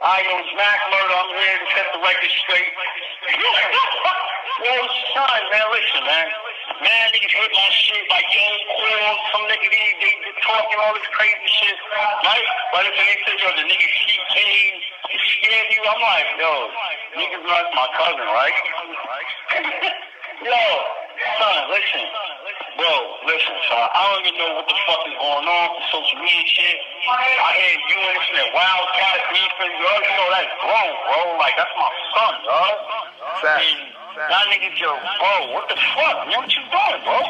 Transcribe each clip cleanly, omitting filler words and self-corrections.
I was Mac Murder. I'm here to set the record straight. Yo, son, man, listen, man. Man, niggas hate my shit like, yo, cool. Some niggas, they talking all this crazy shit, right? But if they say, yo, the nigga CK, he scared you, I'm like, yo, niggas not my cousin, right? Yo, son, listen. Bro, listen, son. I don't even know what the fuck is going on with social media shit. I hear you and this and that Wildcat beefing, yo. You know that's grown, bro. Like, that's my son, dog. And y'all niggas, yo, bro, what the fuck? Man, what you doing, bro?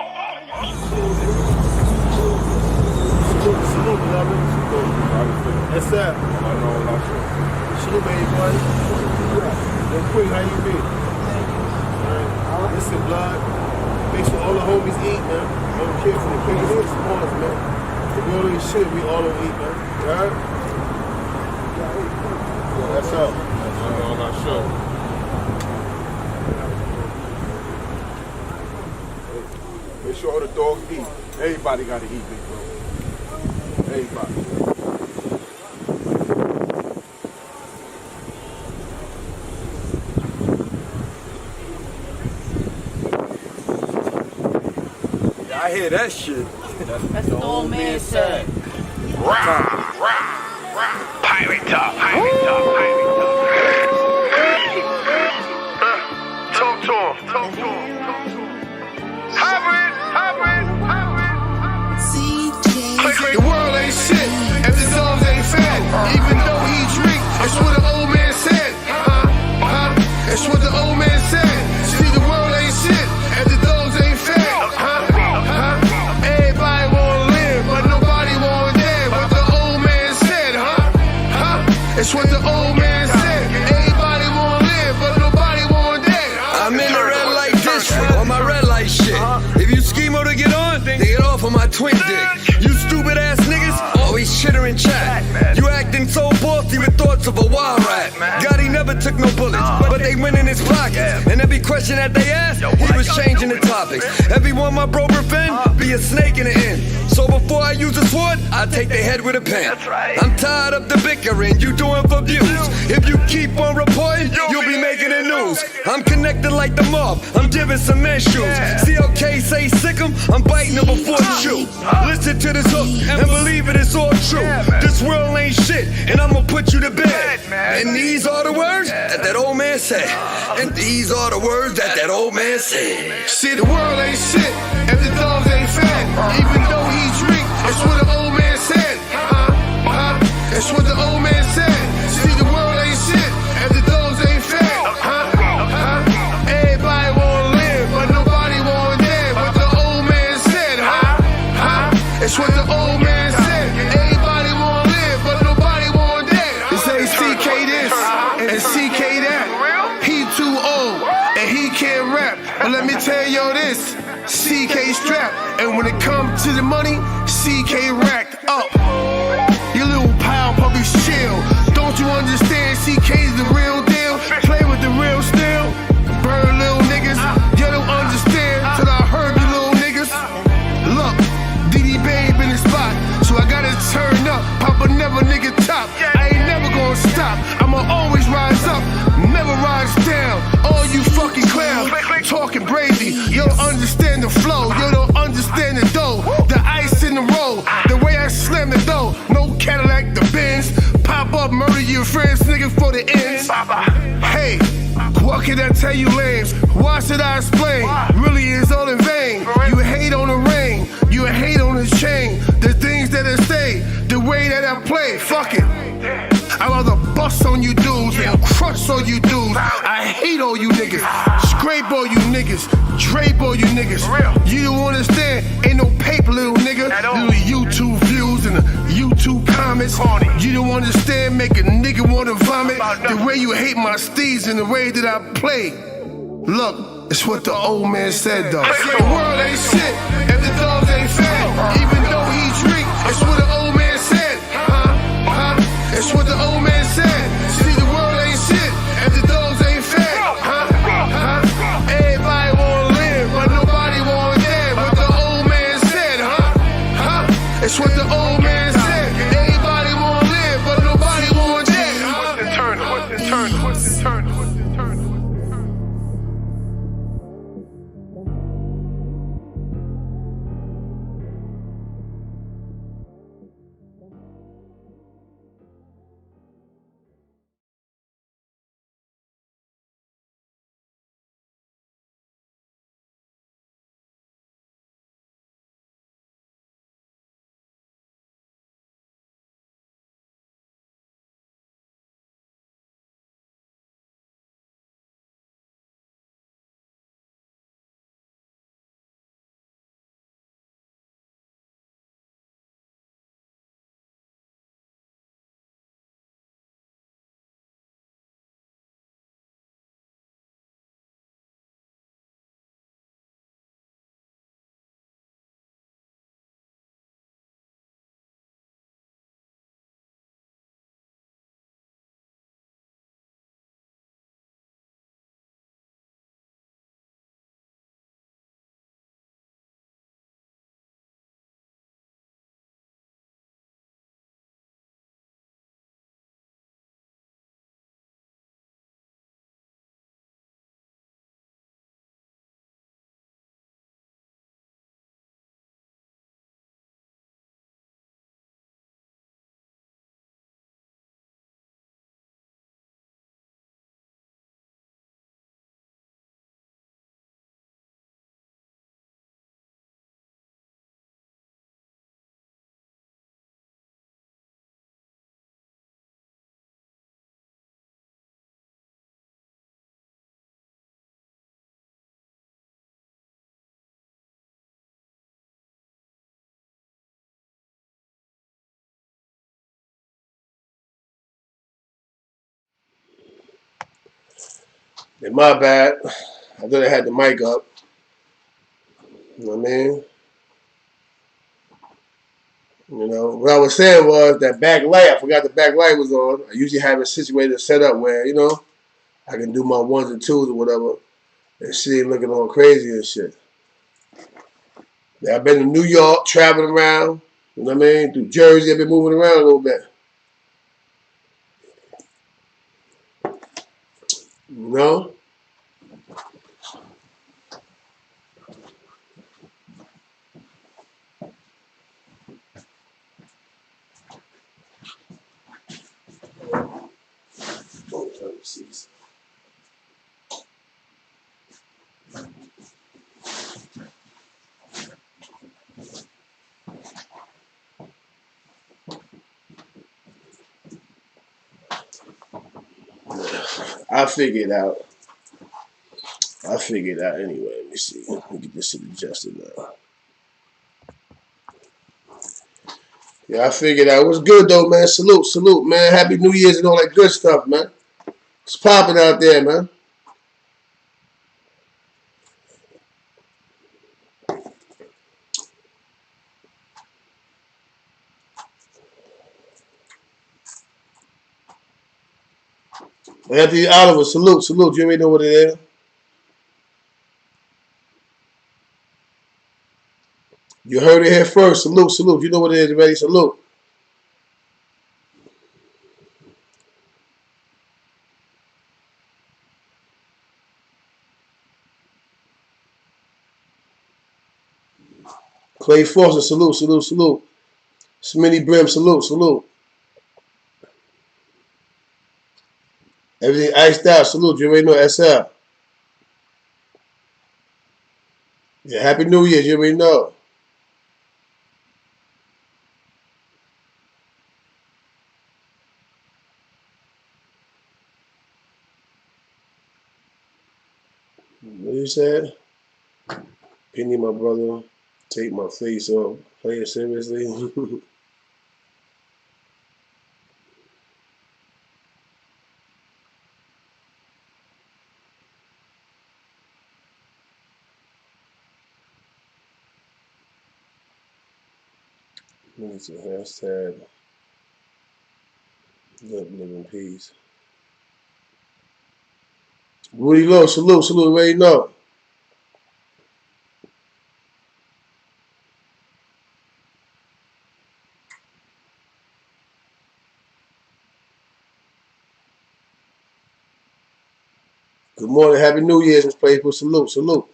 That's that. Salute, baby boy. Yo, Queen, how you be? Listen, blood. Make sure all the homies eat, man. I don't care for the biggest and smallest, man. If we all eat shit, we all don't eat, man. You heard? Yeah, that's up. That's all our show. Make sure all the dogs eat. Everybody gotta eat, big bro. Everybody. I hear that shit. That's the old man said. Rah, rah, rah. Pirate talk, pirate talk, pirate talk. Talk to him, talk to him. Hybrid, hybrid, hybrid. The world ain't shit if the dogs ain't fed. Even though he drink, it's what the old man said. It's what the old man said. See, the world ain't shit if the dogs ain't fed. It's what the old man said. Everybody wanna live, but nobody wanna dead. I'm in the red light district on my red light shit. If you schemo to get on, then get off of my twin dick. You stupid ass niggas always chitter and chat. You acting so bossy with thoughts of a wild rat. Gotti never took no bullets, but they went in his pockets. And every question that they asked, he was changing the topics. Everyone my bro defend, be a snake in the end. So before I use a sword, I take their head with a pen. I'm tired of the bickering you doing for views. If you keep on reporting, you'll be making the news. I'm connected like the mob, I'm giving some men shoes. CLK say sick 'em, I'm biting them before you shoot. Listen to this hook and believe it, it's all true. This world ain't shit, and I'ma put you to bed. And these are the words that old man said. And these are the words that old man said. See, the world ain't shit if the dogs ain't fed. Even though he drink, it's what the old man said. It's what the old man said. See, the world ain't shit if the dogs ain't fed. Everybody wanna live, but nobody wanna dead. What the old man said, It's what the old man said. Everybody wanna live, but nobody wanna dead. They say CK this and CK that. He too old and he can't rap. But let me tell y'all this, CK strapped. And when it comes to the money, CK racked up. You little pound puppies chill. Don't you understand CK's the real deal? Play with the real steel. Burn little niggas. You don't understand till I heard you little niggas. Look, DD Babe in the spot, so I gotta turn up. Papa never nigga top. I ain't never gonna stop. I'ma always rise up, never rise down. All you fucking clowns talking crazy. You don't understand the flow. You don't understand the dough. The ice in the roll. The way I slam the dough. No Cadillac, the Benz. Pop up, murder your friends, nigga, for the ends. Hey, what can I tell you, lambs? Why should I explain? Really, it's all in vain. You hate on the rain. You hate on the chain. The things that I say, the way that I play. Fuck it. I'd rather bust on you dudes and crush on you dudes. I hate all you niggas. Scrape all you niggas. Drape all you niggas. You don't understand. Ain't no paper, little nigga. Little YouTube views and the YouTube comments. You don't understand. Make a nigga wanna vomit. The way you hate my steeds and the way that I play. Look, it's what the old man said though. The world ain't shit if the dogs ain't fed. Even though he drink, it's what the old man said. It's what the old man said. See, the world ain't shit if the dogs ain't fed. Everybody wanna live, but nobody wanna dead. What the old man said, It's what the old man said. Everybody wanna live, but nobody wanna dead. And my bad. I thought I had the mic up. You know what I mean? You know, what I was saying was that backlight, I forgot the backlight was on. I usually have it situated set up where, you know, I can do my ones and twos or whatever. And shit ain't looking all crazy and shit. Yeah, I've been to New York, traveling around. You know what I mean? Through Jersey, I've been moving around a little bit. You know? I figured out. I figured out anyway. Let me see. Let me get this shit adjusted now. Yeah, I figured out. What's good though, man? Salute, salute, man. Happy New Year's and all that good stuff, man. It's popping out there, man. Anthony Oliver, salute, salute. You already know what it is. You heard it here first. Salute, salute. You know what it is already. Salute. Clay Foster, salute, salute, salute. Smitty Brim, salute, salute. Everything iced out, salute. You already know SL. Yeah, Happy New Year. You already know. What you said? Penny, my brother. Take my face off. Play it seriously. It's a hashtag. Live in peace. Rudy Lowe, salute, salute. You already know. Good morning. Happy New Year's. Let's play for salute, salute.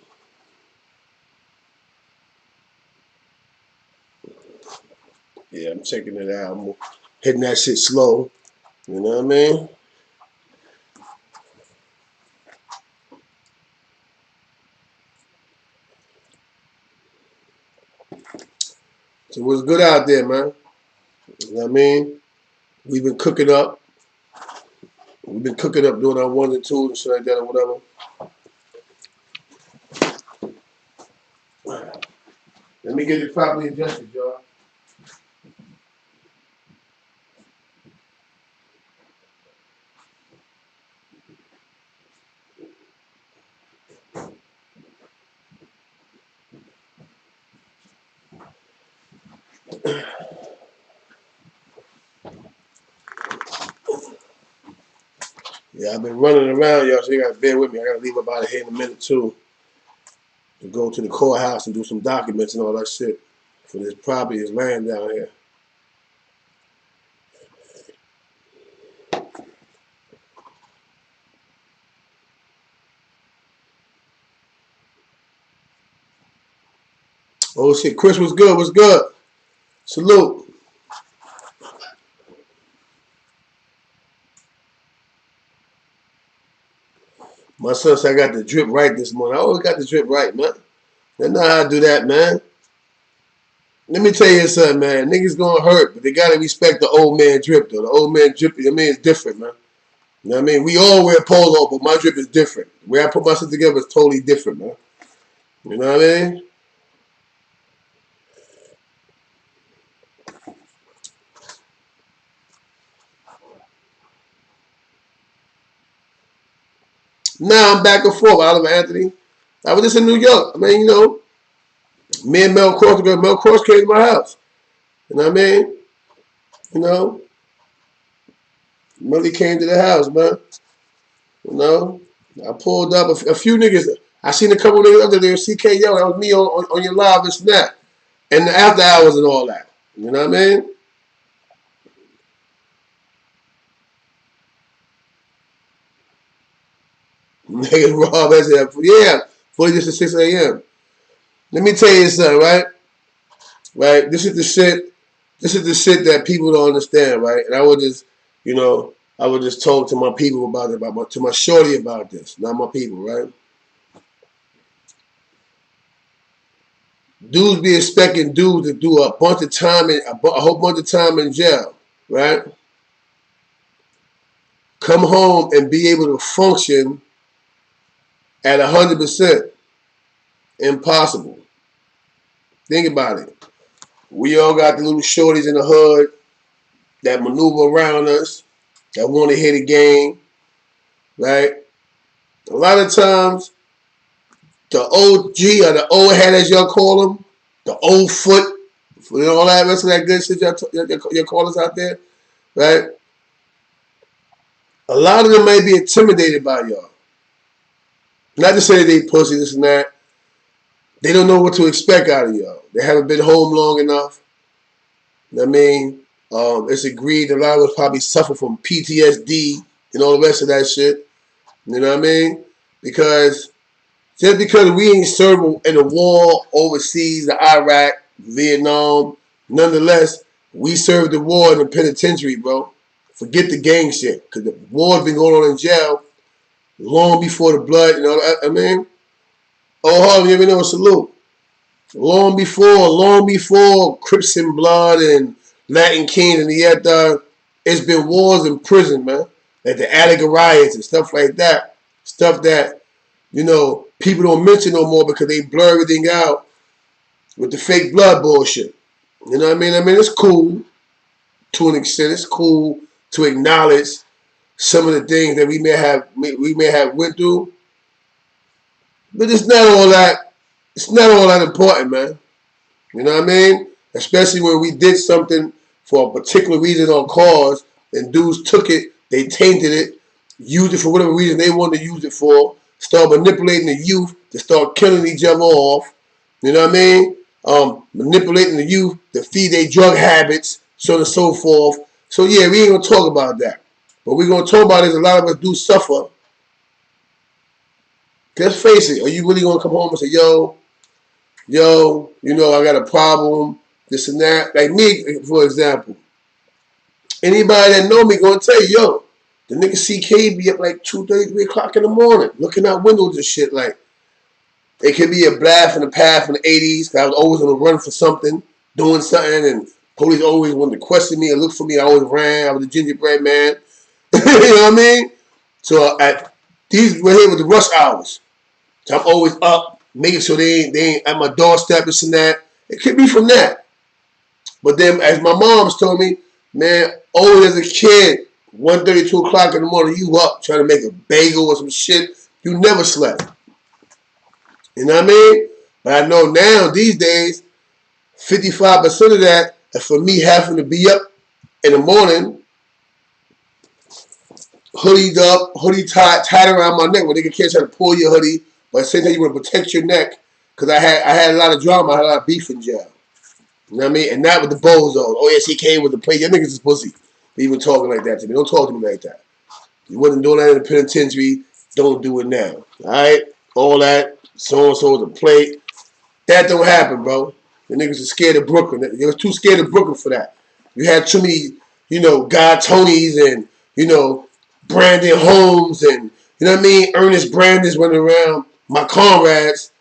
Yeah, I'm checking it out. I'm hitting that shit slow. You know what I mean? So what's good out there, man? You know what I mean? We've been cooking up. We've been cooking up, doing our ones and twos and shit like that or whatever. Let me get it properly adjusted, y'all. Yeah, I've been running around, y'all, so you gotta bear with me. I gotta leave about here in a minute too to go to the courthouse and do some documents and all that shit for this property, this land down here. Oh shit, Chris, what's good? What's good? Salute. My son said I got the drip right this morning. I always got the drip right, man. That's not how I do that, man. Let me tell you something, man. Niggas gonna hurt, but they gotta respect the old man drip, though. The old man drip, I mean, it's different, man. You know what I mean? We all wear polo, but my drip is different. The way I put my shit together is totally different, man. You know what I mean? Now I'm back and forth, Oliver Anthony. I was just in New York. I mean, you know, me and Mel Cross, Mel Cross came to my house. You know what I mean? You know, Melly came to the house, man. You know, I pulled up a few niggas. I seen a couple niggas up there. CK, yo, that was me on your live and snap. And the after hours and all that. You know what I mean? Niggas Rob as yeah, 40 just to 6 a.m. Let me tell you something, right? Right? This is the shit that people don't understand, right? And I would just, you know, I would just talk to my people about it, to my shorty about this, not my people, right? Dudes be expecting dudes to do a bunch of time a whole bunch of time in jail, right? Come home and be able to function at 100%. Impossible. Think about it. We all got the little shorties in the hood that maneuver around us, that want to hit a game, right? A lot of times, the OG or the old head, as y'all call them, the old foot, you know, all that rest of that good shit y'all call us out there, right? A lot of them may be intimidated by y'all. Not to say they pussy, this and that. They don't know what to expect out of y'all. They haven't been home long enough. You know what I mean? It's agreed a lot of us probably suffer from PTSD and all the rest of that shit. You know what I mean? Because just because we ain't served in a war overseas, the Iraq, Vietnam, nonetheless, we served the war in the penitentiary, bro. Forget the gang shit. Because the war's been going on in jail long before the blood, you know, I mean? Oh, Harlem, you ever know a salute? Long before Crips and Blood and Latin Kings and the it's been wars in prison, man. Like the Attica riots and stuff like that. Stuff that, you know, people don't mention no more because they blur everything out with the fake blood bullshit. You know what I mean? I mean, it's cool to an extent. It's cool to acknowledge some of the things that we may have went through. But it's not all that important, man. You know what I mean? Especially when we did something for a particular reason or cause, and dudes took it, they tainted it, used it for whatever reason they wanted to use it for, start manipulating the youth to start killing each other off. You know what I mean? Manipulating the youth to feed their drug habits, so on and so forth. So yeah, we ain't gonna talk about that. But we're gonna talk about is a lot of us do suffer. Let's face it, are you really gonna come home and say, yo, you know, I got a problem, this and that? Like me, for example. Anybody that know me gonna tell you, yo, the nigga CK be up like 2:30, 3 o'clock in the morning, looking out windows and shit. Like, it could be a blast from the past from the 80s, because I was always on the run for something, doing something, and police always wanted to question me or look for me. I always ran. I was a gingerbread man. You know what I mean? So at these, we're here with the rush hours. So I'm always up, making sure they ain't at my doorstep, this and that. It could be from that. But then, as my mom's told me, man, always as a kid, 1:30, 2 o'clock in the morning, you up trying to make a bagel or some shit. You never slept. You know what I mean? But I know now, these days, 55% of that is for me having to be up in the morning, hoodied up, hoodie tied around my neck where they can't try to pull your hoodie, but at the same time you want to protect your neck, because I had a lot of drama, I had a lot of beef in jail. You know what I mean? And not with the bozos. Oh yes, he came with the plate. Your niggas is pussy. They even talking like that to me. Don't talk to me like that. You wasn't doing that in the penitentiary. Don't do it now. Alright? All that, so-and-so is a plate. That don't happen, bro. The niggas are scared of Brooklyn. They was too scared of Brooklyn for that. You had too many, you know, Guy Tonys and, you know, Brandon Holmes and, you know what I mean, Ernest Brandis running around, my comrades,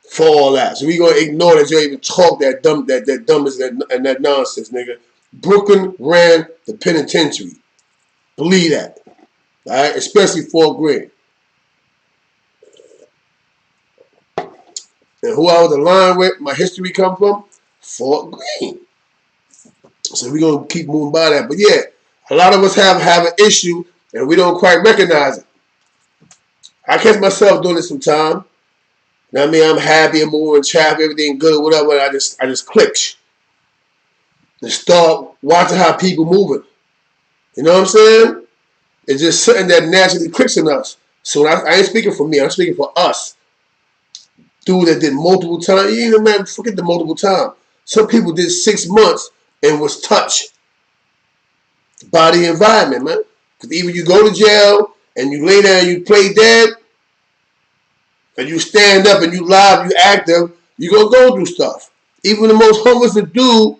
for all that. So we gonna ignore that you even talk that dumbest and that nonsense, nigga. Brooklyn ran the penitentiary. Believe that. Alright? Especially Fort Greene. And who I was aligned with, my history come from? Fort Greene. So we're going to keep moving by that. But yeah, a lot of us have an issue and we don't quite recognize it. I catch myself doing it sometime. You know what I mean? I'm happy, I'm moving, traffic, everything good or whatever. And I just click and start watching how people moving. You know what I'm saying? It's just something that naturally clicks in us. So I ain't speaking for me. I'm speaking for us. Dude that did multiple times. You know, man, forget the multiple time. Some people did 6 months and was touched by the environment, man. Because even you go to jail and you lay down and you play dead, and you stand up and you live, you active, you're going to go through stuff. Even the most homeless dude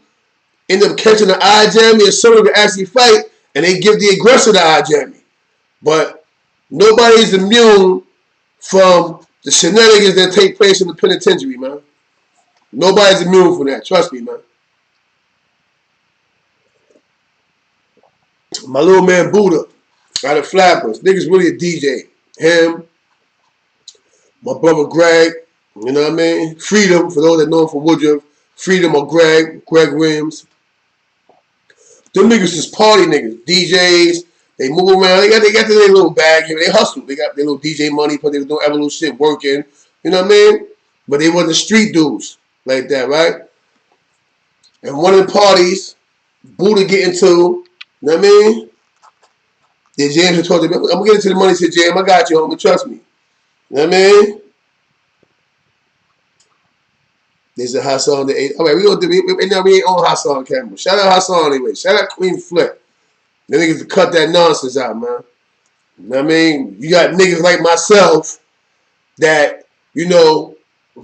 end up catching the eye jammy and someone can actually fight, and they give the aggressor the eye jammy. But nobody's immune from the shenanigans that take place in the penitentiary, man. Nobody's immune from that. Trust me, man. My little man Buddha out of Flappers. Nigga's really a DJ. Him, my brother Greg, you know what I mean? Freedom, for those that know him from Woodruff. Freedom or Greg Williams. Them niggas is party niggas. DJs. They move around. They got their little bag here. They hustle. They got their little DJ money, but they was doing Evolution shit working. You know what I mean? But they wasn't street dudes like that, right? And one of the parties, Buddha get into, you know what I mean? Then James had told him, I'm gonna get into the money. He said, James, I got you, homie. Trust me. You know what I mean? There's a Hassan that ate. All right, we ain't on Hassan camera. Shout out Hassan anyway. Shout out Queen Flip. The niggas to cut that nonsense out, man. You know what I mean? You got niggas like myself that, you know,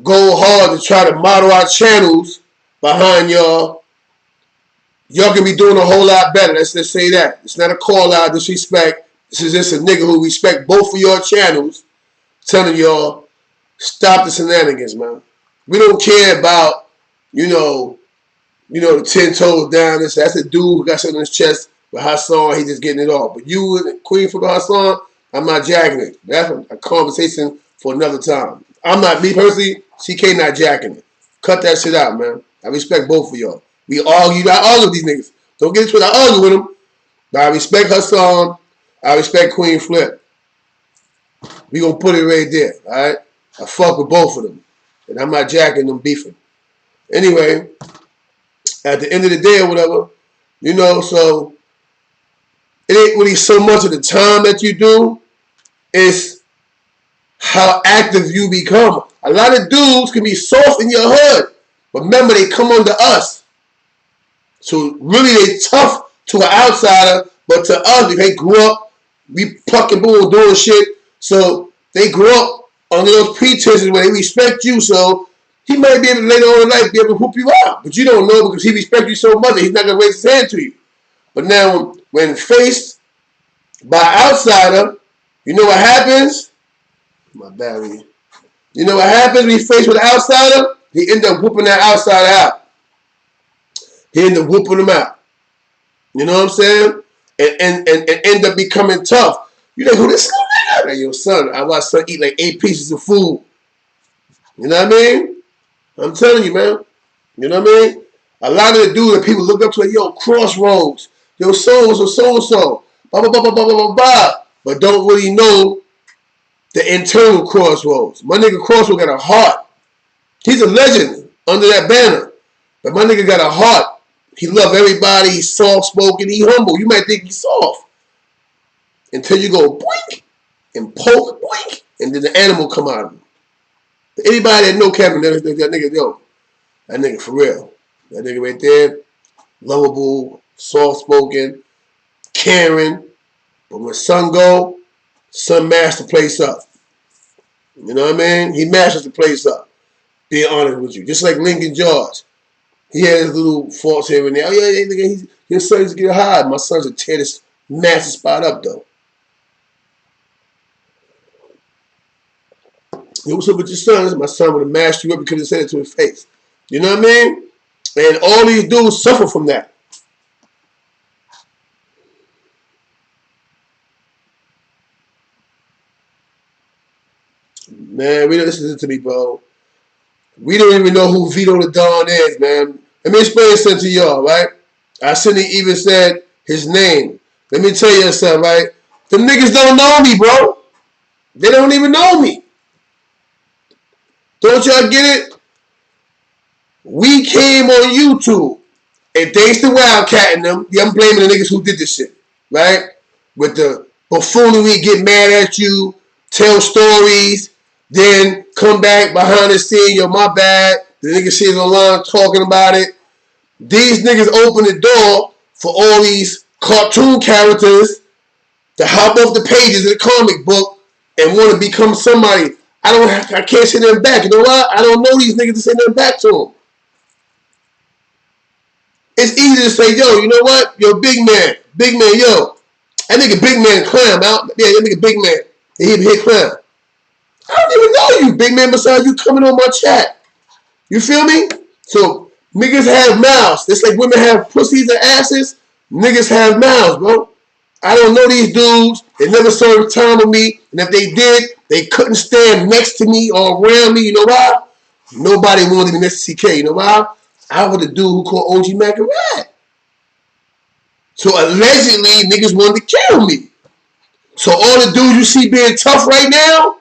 go hard to try to model our channels behind y'all. Y'all can be doing a whole lot better. Let's just say that. It's not a call out disrespect. This is just a nigga who respect both of your channels telling y'all, stop the shenanigans, man. We don't care about, you know, the 10 toes down. That's a dude who got something on his chest. With Hassan, he just getting it off. But you and Queen for Hassan, I'm not jacking it. That's a conversation for another time. I'm not, me personally, CK not jacking it. Cut that shit out, man. I respect both of y'all. We argue, I argue with these niggas. Don't get into it, I argue with them. But I respect Hassan. I respect Queen Flip. We gonna put it right there, alright? I fuck with both of them. And I'm not jacking them beefing. Anyway, at the end of the day or whatever, you know, so it ain't really so much of the time that you do, it's how active you become. A lot of dudes can be soft in your hood, but remember they come under us. So really they tough to an outsider, but to us, they grew up, we plucking bull doing shit, so they grew up under those pretenses where they respect you, so he might be able to later on in life be able to whoop you out, but you don't know because he respects you so much that he's not going to raise his hand to you. But now, when faced by an outsider, you know what happens? My battery. You know what happens when he's faced with an outsider? He end up whooping that outsider out. He end up whooping him out. You know what I'm saying? And end up becoming tough. You know who this is? Like, yo, son, I watched son eat like 8 pieces of food. You know what I mean? I'm telling you, man. You know what I mean? A lot of the dudes that people look up to, like, yo, Crossroads. Yo, so-and-so. Blah, blah, blah, blah, blah, blah, blah. But don't really know the internal Crossroads. My nigga Crossroads got a heart. He's a legend under that banner. But my nigga got a heart. He love everybody. He's soft-spoken. He humble. You might think he's soft. Until you go boink and poke, boink, and then the animal come out of him. Anybody that know Kevin, that nigga, yo, that nigga for real. That nigga right there, lovable, soft-spoken, caring. But when son go, son mashed the place up. You know what I mean? He mashes the place up. Being honest with you. Just like Lincoln George. He had his little faults here and there. Oh, yeah, nigga, his son's get high. My son's a tear this massive spot up, though. Yo, what's up with your son? My son would have mashed you up because he said it to his face. You know what I mean? And all these dudes suffer from that. Man, we don't listen to me, bro. We don't even know who Vito the Don is, man. Let me explain something to y'all, right? I shouldn't have even said his name. Let me tell you something, right? Them niggas don't know me, bro. They don't even know me. Don't y'all get it? We came on YouTube. And thanks to Wildcat and them, yeah, I'm blaming the niggas who did this shit, right? With the buffoonery, get mad at you, tell stories, then come back behind the scene, yo, my bad. The niggas see it online talking about it. These niggas open the door for all these cartoon characters to hop off the pages of the comic book and want to become somebody. I can't send them back. You know what? I don't know these niggas to send them back to them. It's easy to say, yo, you know what? Yo, big man, yo. That nigga big man clown, out. Yeah, that nigga big man. He hit clown. I don't even know you, big man, besides you coming on my chat. You feel me? So, niggas have mouths. It's like women have pussies and asses. Niggas have mouths, bro. I don't know these dudes. They never served time with me. And if they did, they couldn't stand next to me or around me. You know why? Nobody wanted me next to CK. You know why? I was the dude who called OG Mac a rat. So allegedly, niggas wanted to kill me. So all the dudes you see being tough right now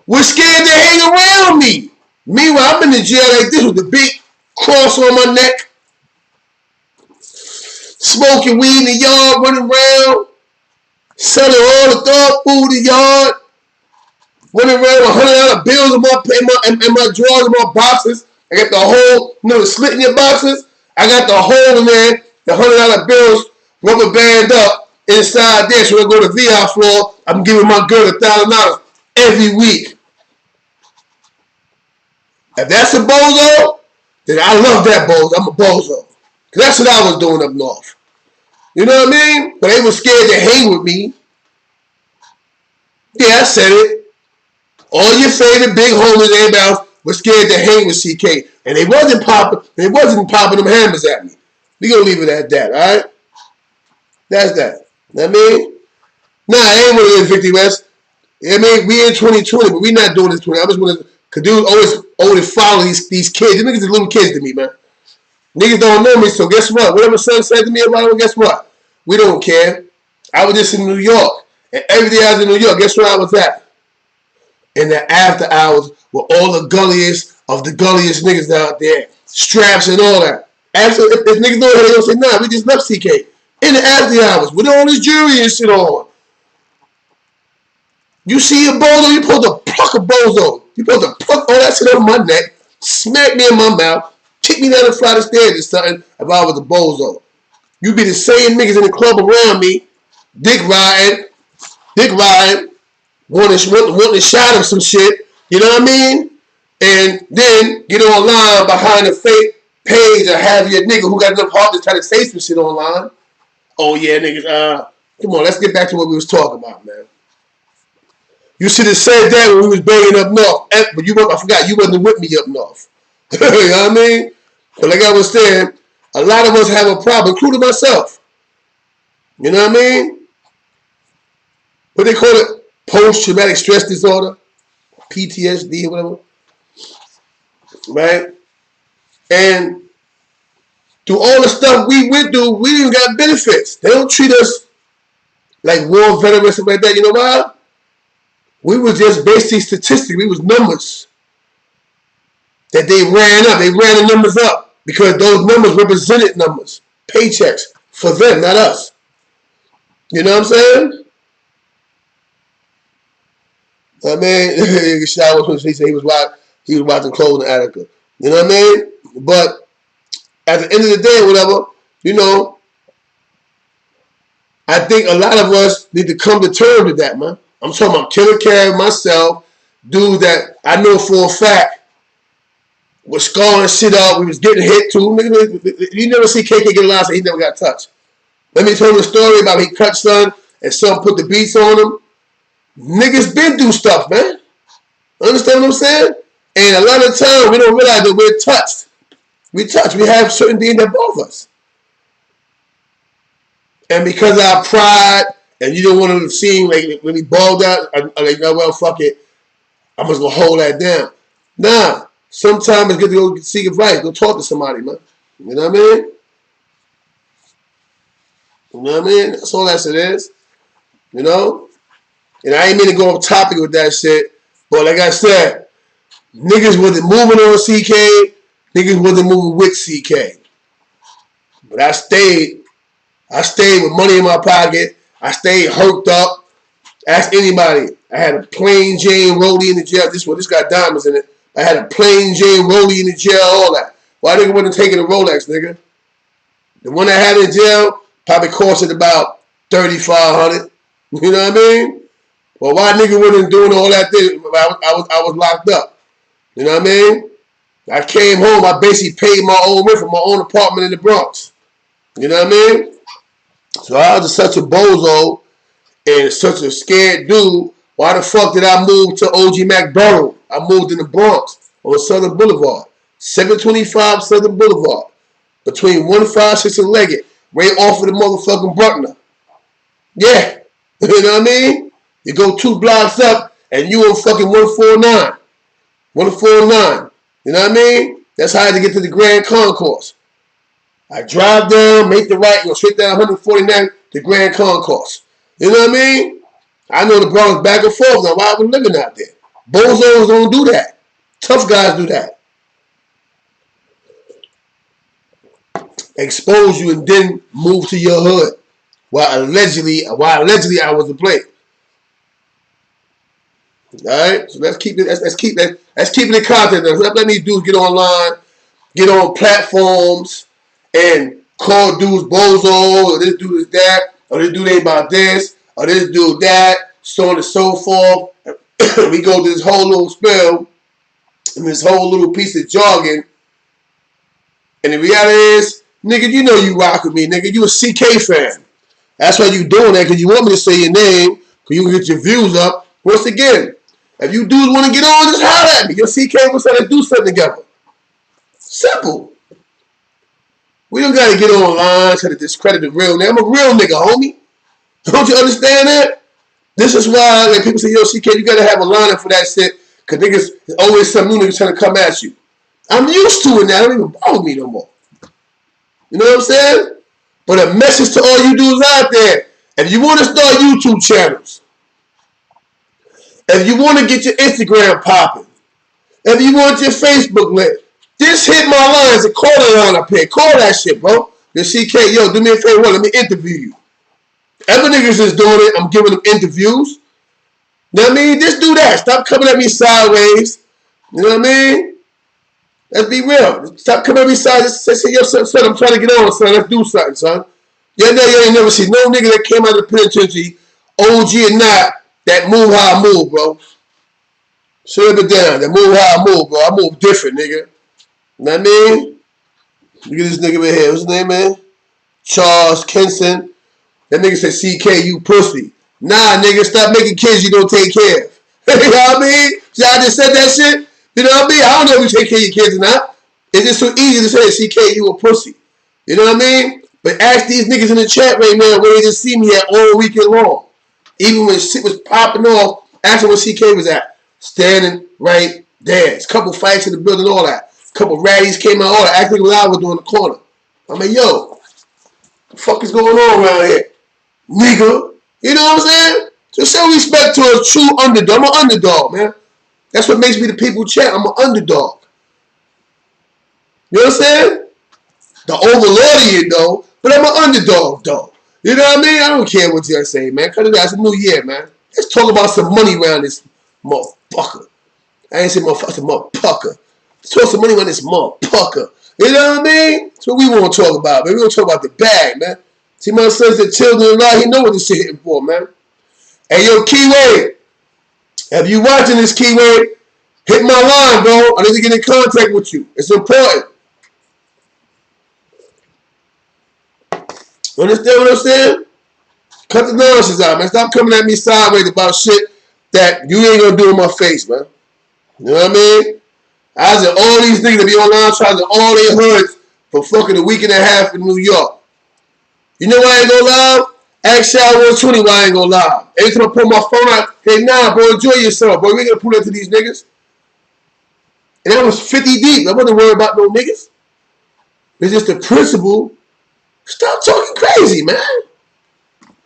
were scared to hang around me. Meanwhile, I'm in the jail like this with the big cross on my neck, smoking weed in the yard, running around, selling all the dog food in the yard, running around with $100 bills in my drawers, in my boxes. I got the hole, you know, the slit in your boxes. I got the hole in there, the $100 bills, rubber band up inside there. So when I go to the VI floor, I'm giving my girl $1,000 every week. If that's a bozo, then I love that bozo. I'm a bozo. Because that's what I was doing up north. You know what I mean? But they were scared to hang with me. Yeah, I said it. All your favorite big homies, everybody else, were scared to hang with CK. And they wasn't popping them hammers at me. We gonna leave it at that, alright? That's that. You know what I mean? Nah, I ain't one of those 50 West. I mean, we in 2020, but we not doing this 20. I just want to, cause dudes always follow these kids. These niggas are little kids to me, man. Niggas don't know me, so guess what? Whatever son said to me about it, guess what? We don't care. I was just in New York. And every day I was in New York, guess where I was at? In the after hours with all the gulliest of the gulliest niggas out there. Straps and all that. After, if niggas know that, they gonna say, nah, we just left CK. In the after hours, with all this jewelry and shit on. You see a bozo, you supposed to pluck a bozo. You supposed to pluck all that shit on my neck, smack me in my mouth, kick me down the flight of stairs or something if I was a bozo. You be the same niggas in the club around me, dick riding, wanting to shot him some shit, you know what I mean? And then get online behind a fake page or have your nigga who got enough heart to try to say some shit online. Oh yeah, niggas, come on, let's get back to what we was talking about, man. You should have said that when we was banging up north. But I forgot, you wasn't with me up north. You know what I mean? But like I was saying, a lot of us have a problem, including myself. You know what I mean? What they call it? Post-traumatic stress disorder. PTSD or whatever. Right? And through all the stuff we went through, we didn't got benefits. They don't treat us like war veterans or something like that. You know why? We was just basically statistics. We was numbers that they ran up. They ran the numbers up because those numbers represented numbers, paychecks for them, not us. You know what I'm saying? I mean, shout out, he said he was watching Close in Attica. You know what I mean? But at the end of the day, whatever, you know, I think a lot of us need to come to terms with that, man. I'm talking about Killer Cam, myself, dudes that I know for a fact was scarring shit up. We was getting hit too. You never see KK get a lot, so he never got touched. Let me tell you a story about he cut son and son put the beats on him. Niggas been through stuff, man. Understand what I'm saying? And a lot of times we don't realize that we're touched. We touched. We have certain things that bother us. And because of our pride, and you don't want to seem like when he balled out, like, oh, well, fuck it. I'm just going to hold that down. Nah. Sometimes it's good to go seek advice. Go talk to somebody, man. You know what I mean? You know what I mean? That's all that shit is. You know? And I ain't mean to go off topic with that shit. But like I said, niggas wasn't moving on CK. Niggas wasn't moving with CK. But I stayed with money in my pocket. I stayed hurked up. Ask anybody. I had a plain Jane rollie in the jail. This got diamonds in it. I had a plain Jane rollie in the jail, all that. Why nigga wasn't taking a Rolex, nigga? The one I had in jail probably costed about $3,500. You know what I mean? Well, why nigga wasn't doing all that thing? I was locked up. You know what I mean? I came home. I basically paid my own rent from my own apartment in the Bronx. You know what I mean? So I was just such a bozo and such a scared dude. Why the fuck did I move to OG Mac Borough? I moved in the Bronx on Southern Boulevard. 725 Southern Boulevard. Between 156 and Leggett. Right off of the motherfucking Bruckner. Yeah. You know what I mean? You go 2 blocks up and you on fucking 149. 149. You know what I mean? That's how I had to get to the Grand Concourse. I drive down, make the right, go straight down 149 to Grand Concourse. You know what I mean? I know the Bronx back and forth now. Why I was living out there? Bozos don't do that. Tough guys do that. Expose you and then move to your hood. While allegedly I was a player. Alright? So let's keep it in content. Let me do is get online, get on platforms, and call dudes bozo, or this dude is that, or this dude ain't about this, or this dude that, so on and so forth. We go to this whole little spell and this whole little piece of jargon. And the reality is, nigga, you know you rock with me, nigga. You a CK fan. That's why you doing that, because you want me to say your name, because you can get your views up. Once again, if you dudes want to get on, just holler at me. Your CK wants to do something together. Simple. We don't got to get online, try to discredit the real nigga. I'm a real nigga, homie. Don't you understand that? This is why like people say, yo, CK, you got to have a lineup for that shit, because niggas, there's always some new niggas trying to come at you. I'm used to it now. It don't even bother me no more. You know what I'm saying? But a message to all you dudes out there, if you want to start YouTube channels, if you want to get your Instagram popping, if you want your Facebook lit, just hit my lines and call the line up here. Call that shit, bro. The CK, yo, do me a favor, let me interview you. Other niggas is doing it, I'm giving them interviews. You know what I mean? Just do that. Stop coming at me sideways. You know what I mean? Let's be real. Stop coming at me sideways. Say, yo, son, I'm trying to get on, son. Let's do something, son. You ain't never seen no nigga that came out of the penitentiary, OG or not, that move how I move, bro. Shut it down. That move how I move, bro. I move different, nigga. You know what I mean? Look at this nigga right here. What's his name, man? Charles Kenson. That nigga said, CK, you pussy. Nah, nigga, stop making kids you don't take care of. You know what I mean? See how I just said that shit? You know what I mean? I don't know if you take care of your kids or not. It's just so easy to say, CK, you a pussy. You know what I mean? But ask these niggas in the chat right now where they just see me at all weekend long. Even when shit was popping off, ask them where CK was at. Standing right there. There's a couple fights in the building, all that. A couple ratties came out, all that. Acting like I was doing the corner. I mean, yo, what the fuck is going on around here? Nigga. You know what I'm saying? So show respect to a true underdog. I'm an underdog, man. That's what makes me the people chat. I'm an underdog. You know what I'm saying? The overlord of you, though. But I'm an underdog, though. You know what I mean? I don't care what you're saying, man. Because it's a new year, man. Let's talk about some money around this motherfucker. I ain't say motherfucker, I said motherfucker. Let's talk some money around this motherfucker. You know what I mean? That's what we want to talk about, man. We want to talk about the bag, man. See, my son's the children-in-law. He know what this shit hitting for, man. Hey, yo, Keyway. If you watching this, Keyway, hit my line, bro. I need to get in contact with you. It's important. Understand what I'm saying? Cut the nonsense out, man. Stop coming at me sideways about shit that you ain't gonna do in my face, man. You know what I mean? I said all these niggas that be online trying to all their hoods for fucking a week and a half in New York. You know why I ain't gonna live? Ask Shao 120 why I ain't gonna live. Every time I pull my phone out, hey, nah, bro, enjoy yourself, bro. We ain't gonna pull that to these niggas. And that was 50 deep. I wasn't worried about no niggas. It's just the principle. Stop talking crazy, man.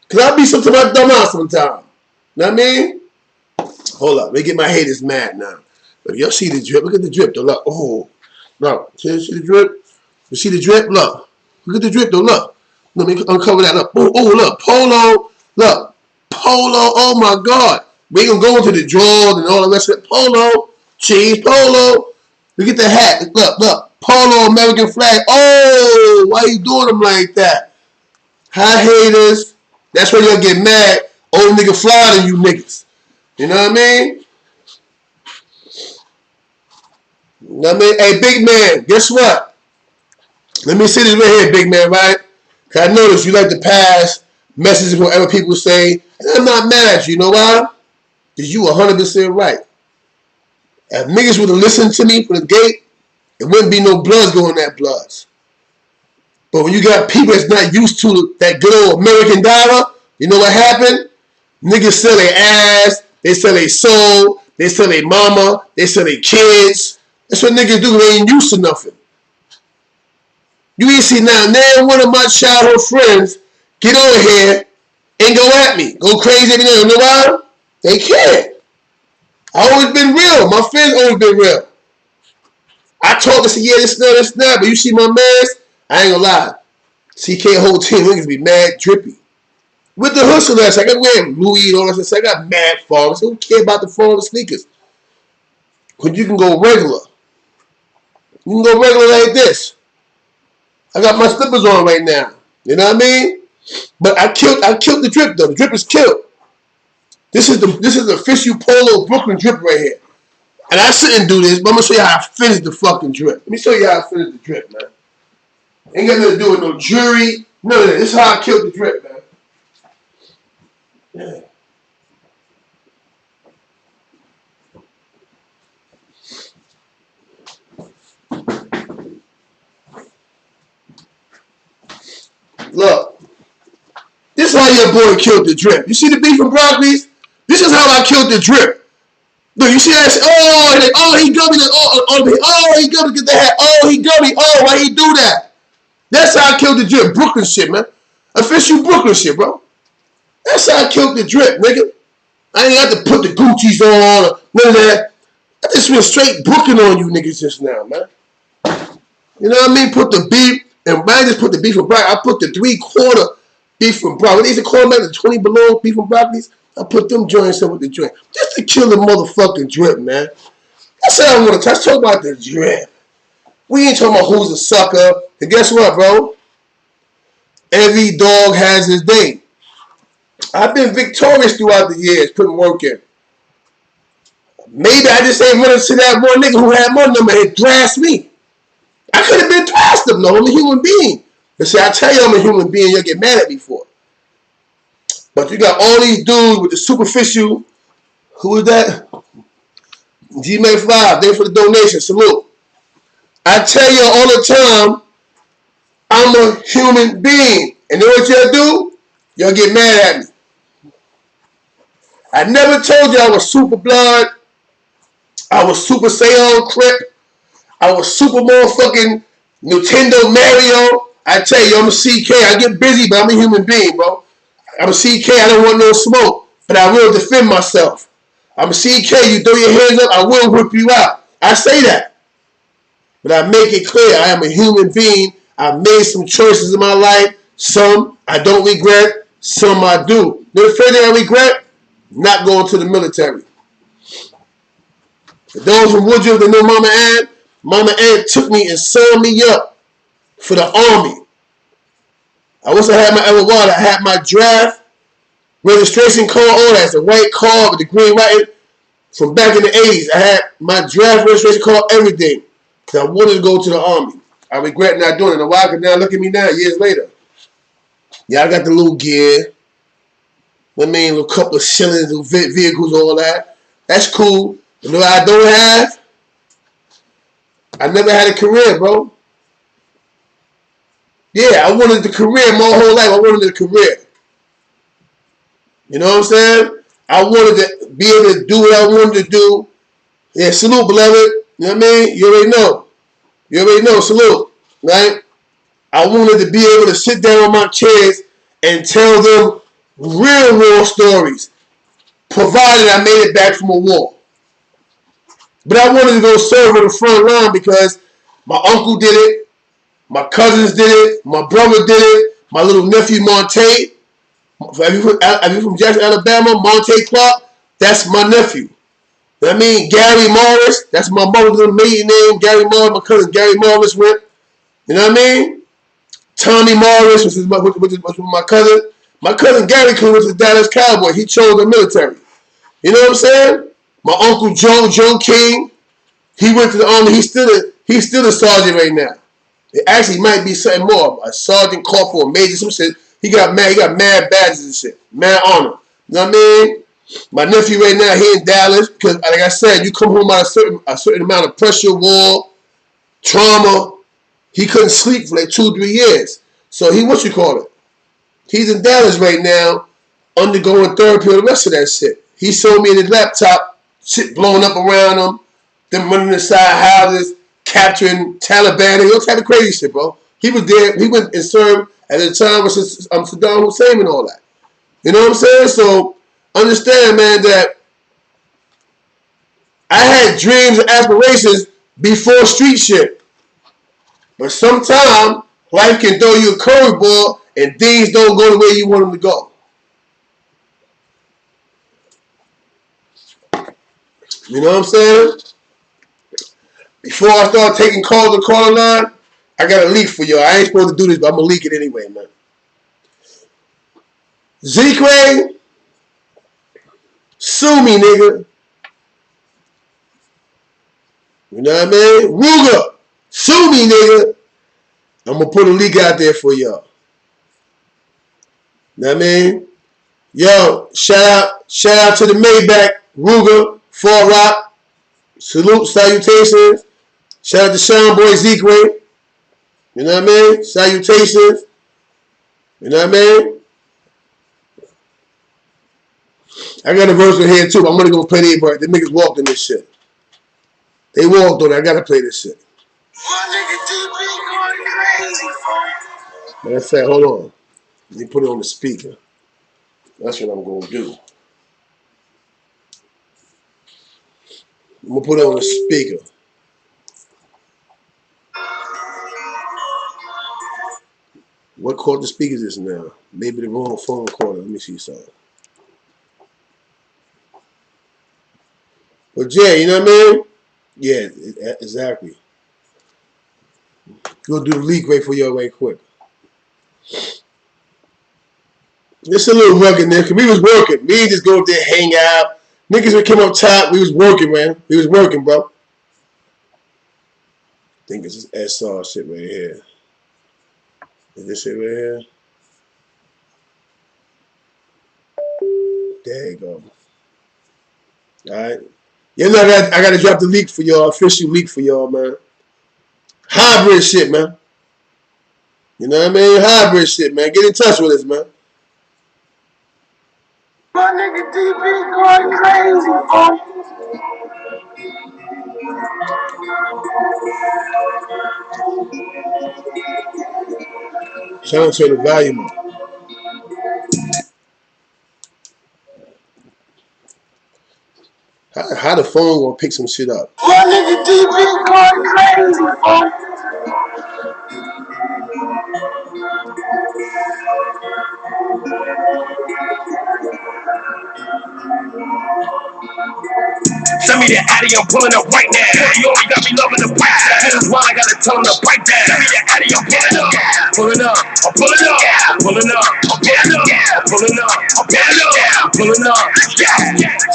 Because I be something like dumb out sometimes. Know what I mean? Hold up. Let me get my haters mad now. But y'all see the drip. Look at the drip, though. Look. Oh. Look. See the drip? You see the drip? Look. Look at the drip, though. Look. Let me uncover that. Look. Oh, look. Polo. Look. Polo. Oh, my God. We ain't going to go into the drawers and all the rest of it. Polo. Cheese. Polo. Look at the hat. Look. Polo American flag. Oh, why you doing them like that? Hi, haters. That's why y'all get mad. Old nigga fly than you niggas. You know what I mean? You know what I mean? Hey, big man, guess what? Let me say this right here, big man, right? Because I noticed you like to pass messages whatever people say. And I'm not mad at you. You know why? Because you 100% right. If niggas would have listened to me from the gate, it wouldn't be no bloods going that bloods. But when you got people that's not used to that good old American dollar, you know what happened? Niggas sell their ass, they sell their soul, they sell their mama, they sell their kids. That's what niggas do. They ain't used to nothing. You ain't see now one of my childhood friends get over here and go at me. Go crazy every day. You know why? They can't. I always been real. My friends always been real. I talk and say, yeah, this not. But you see my mans, I ain't gonna lie. CK whole team niggas be mad drippy. With the hustlers, I got wearing Louis and all that stuff. I got mad followers. Who care about the following sneakers? Because you can go regular. You can go regular like this. I got my slippers on right now. You know what I mean? But I killed the drip though. The drip is killed. This is the official Polo Brooklyn drip right here. And I shouldn't do this, but I'm gonna show you how I finished the fucking drip. Let me show you how I finished the drip, man. Ain't got nothing to do with no jury. None of that. This is how I killed the drip, man. Yeah. Look, this is how your boy killed the drip. You see the beef and broccolis? This is how I killed the drip. Look, you see that? He got me. He got me. Get the hat. Oh, he got me. Oh, why he do that? That's how I killed the drip. Brooklyn shit, man. Official Brooklyn shit, bro. That's how I killed the drip, nigga. I ain't got to put the Gucci's on or none of that. I just went straight Brooklyn on you niggas just now, man. You know what I mean? Put the beef, and when I just put the beef and broccoli, I put the 3/4 beef and broccoli. They used to call them the 20 below beef and broccolis. I put them joints up with the drip. Just to kill the motherfucking drip, man. That's what I want to touch. Talk about the drip. We ain't talking about who's a sucker. And guess what, bro? Every dog has his day. I've been victorious throughout the years, putting work in. Maybe I just ain't running to that one nigga who had my number and thrashed me. I could have been thrashed him, though. I'm a human being. But see, I tell you I'm a human being, you'll get mad at me for it. But you got all these dudes with the superficial. Who is that? G-May 5. Thanks for the donation. Salute. I tell you all the time, I'm a human being. And you know what y'all do? Y'all get mad at me. I never told you I was super blood. I was super Saiyan Crip. I was super motherfucking Nintendo Mario. I tell you, I'm a CK. I get busy, but I'm a human being, bro. I'm a CK. I don't want no smoke, but I will defend myself. I'm a CK. You throw your hands up, I will whip you out. I say that. But I make it clear I am a human being. I've made some choices in my life. Some I don't regret. Some I do. The first thing I regret, not going to the military. For those from Woodruff that know Mama Ann took me and signed me up for the Army. I wish I had my Ella Water. I had my draft registration card on. That's a white card with the green writing from back in the 80s. I had my draft registration card, everything. Because I wanted to go to the Army. I regret not doing it. And why? Because now look at me now, years later. Yeah, I got the little gear. I mean, a little couple of shillings, little vehicles, all that. That's cool. You know what I don't have? I never had a career, bro. Yeah, I wanted the career my whole life. I wanted a career. You know what I'm saying? I wanted to be able to do what I wanted to do. Yeah, salute, beloved. You know what I mean? You already know. You already know. Salute. Right? I wanted to be able to sit down on my kids and tell them real stories. provided I made it back from a war. But I wanted to go serve on the front line because my uncle did it, my cousins did it, my brother did it, my little nephew Monte. Are you from Jackson, Alabama? Monte Clark, that's my nephew. You know what I mean? Gary Morris, that's my mother's maiden name. Gary Morris, my cousin Gary Morris went. You know what I mean? Tommy Morris, which is my cousin. My cousin Gary went to the Dallas Cowboys. He chose the military. You know what I'm saying? My uncle Joe King, he went to the army. He's still a sergeant right now. It actually might be something more. A sergeant, corporal, a major, some shit. He got mad badges and shit. Mad honor. You know what I mean? My nephew right now, he in Dallas. Because like I said, you come home out of a certain amount of pressure, war, trauma. He couldn't sleep for like 2-3 years. So he's in Dallas right now, undergoing therapy and the rest of that shit. He showed me his laptop, shit blowing up around him, them running inside houses, capturing Taliban, and all type of crazy shit, bro. He was there. He went and served at the time with Saddam Hussein and all that. You know what I'm saying? So understand, man, that I had dreams and aspirations before street shit. But sometimes life can throw you a curveball and things don't go the way you want them to go. You know what I'm saying? Before I start taking calls on the caller line, I got a leak for y'all. I ain't supposed to do this, but I'm going to leak it anyway, man. Zeke, sue me, nigga. You know what I mean? Ruger, sue me, nigga. I'm going to put a leak out there for y'all. You know what I mean? Yo, shout out to the Maybach, Ruger, Fort Rock. Salute, salutations. Shout out to Sean Boy Zeke. You know what I mean? Salutations. You know what I mean? I got a verse in here too. I'm gonna go play the but the niggas walked in this shit. They walked on it. I gotta play this shit. Matter of fact, hold on. Let me put it on the speaker. That's what I'm gonna do. I'm gonna put it on the speaker. What called the speaker is this now? Maybe the wrong phone called it. Let me see something. But yeah, you know what I mean? Yeah, exactly. Go do the leak right for y'all right quick. It's a little rugged there, because we was working. We didn't just go up there, hang out. Niggas would come up top. We was working, man. We was working, bro. I think it's this SR shit right here. Is this shit right here? There you go. Alright. You know, I gotta drop the leak for y'all, official leak for y'all, man. Hybrid shit, man. You know what I mean? Hybrid shit, man. Get in touch with us, man. My nigga DB going crazy, folks. Shout out to the volume up. How the phone gonna pick some shit up? My nigga DB going crazy, folks. Send me the Addy, I'm pulling up right now. You only got me loving the pipe. That's why I gotta tell him to pipe down. Send me the Addy, I'm pulling up. Pulling up, I'm pulling up. Pulling up, I'm pulling up. Pulling up, I'm pulling up. Pulling up,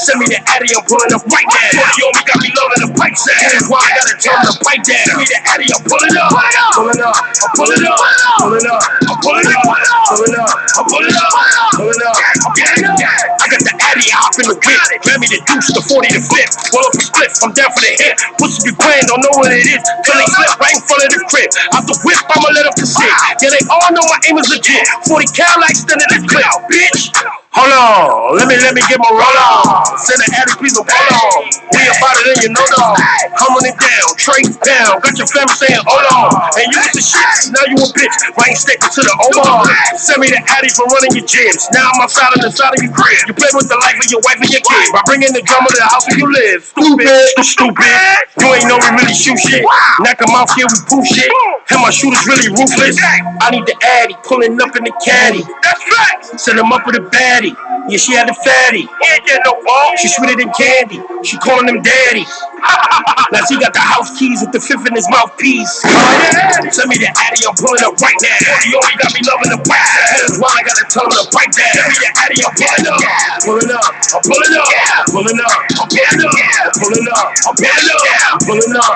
send me the Addy, I'm pulling up right now. You only got me loving the pipe. That's why I gotta tell him to pipe down. Send me the Addy, I'm pulling up. Pulling up, I'm pulling up. Pulling up, I'm pulling up. Pulling up, I'm pulling up. Pulling up, I'm pulling up. I got the Addy, I hop in the whip. Grab me the deuce, the 40 to flip. Pull up a split, I'm down for the hit. Pussy be playing, don't know what it is. Till they slip right in front of the crib. Out the whip, I'ma let them consider. Yeah, they all know my aim is legit. 40 cal like extended the clip, bitch. Hold on, let me get my roll on. Send an addict piece of roll on. We about it and you know dog. Humming it down, trace down. Got your family saying hold on. And you with the shit, now you a bitch. Right stepping to the Omaha. Send me the addict for running your gyms. Now I'm outside on the side of your crib. You play with the life of your wife and your kid by bringing the drama to the house where you live. Stupid. You ain't know we really shoot shit. Knock them out here, we proof shit. And my shooters really ruthless. I need the addy pulling up in the caddy. That's right. Send him up with a baddie. Yeah, she had the fatty. He ain't get no ball. She sweeter than candy. She calling him daddy. Now she got the house keys with the fifth in his mouthpiece. Tell me the addy, I'm pulling up right now. You only got me loving the wax. That's why I gotta tell him to bite that. Tell me the addy, I'm pulling up. Pulling up. I'm pulling up. Pulling up. I'm pulling up. Pulling up. I'm pulling up. Pulling up.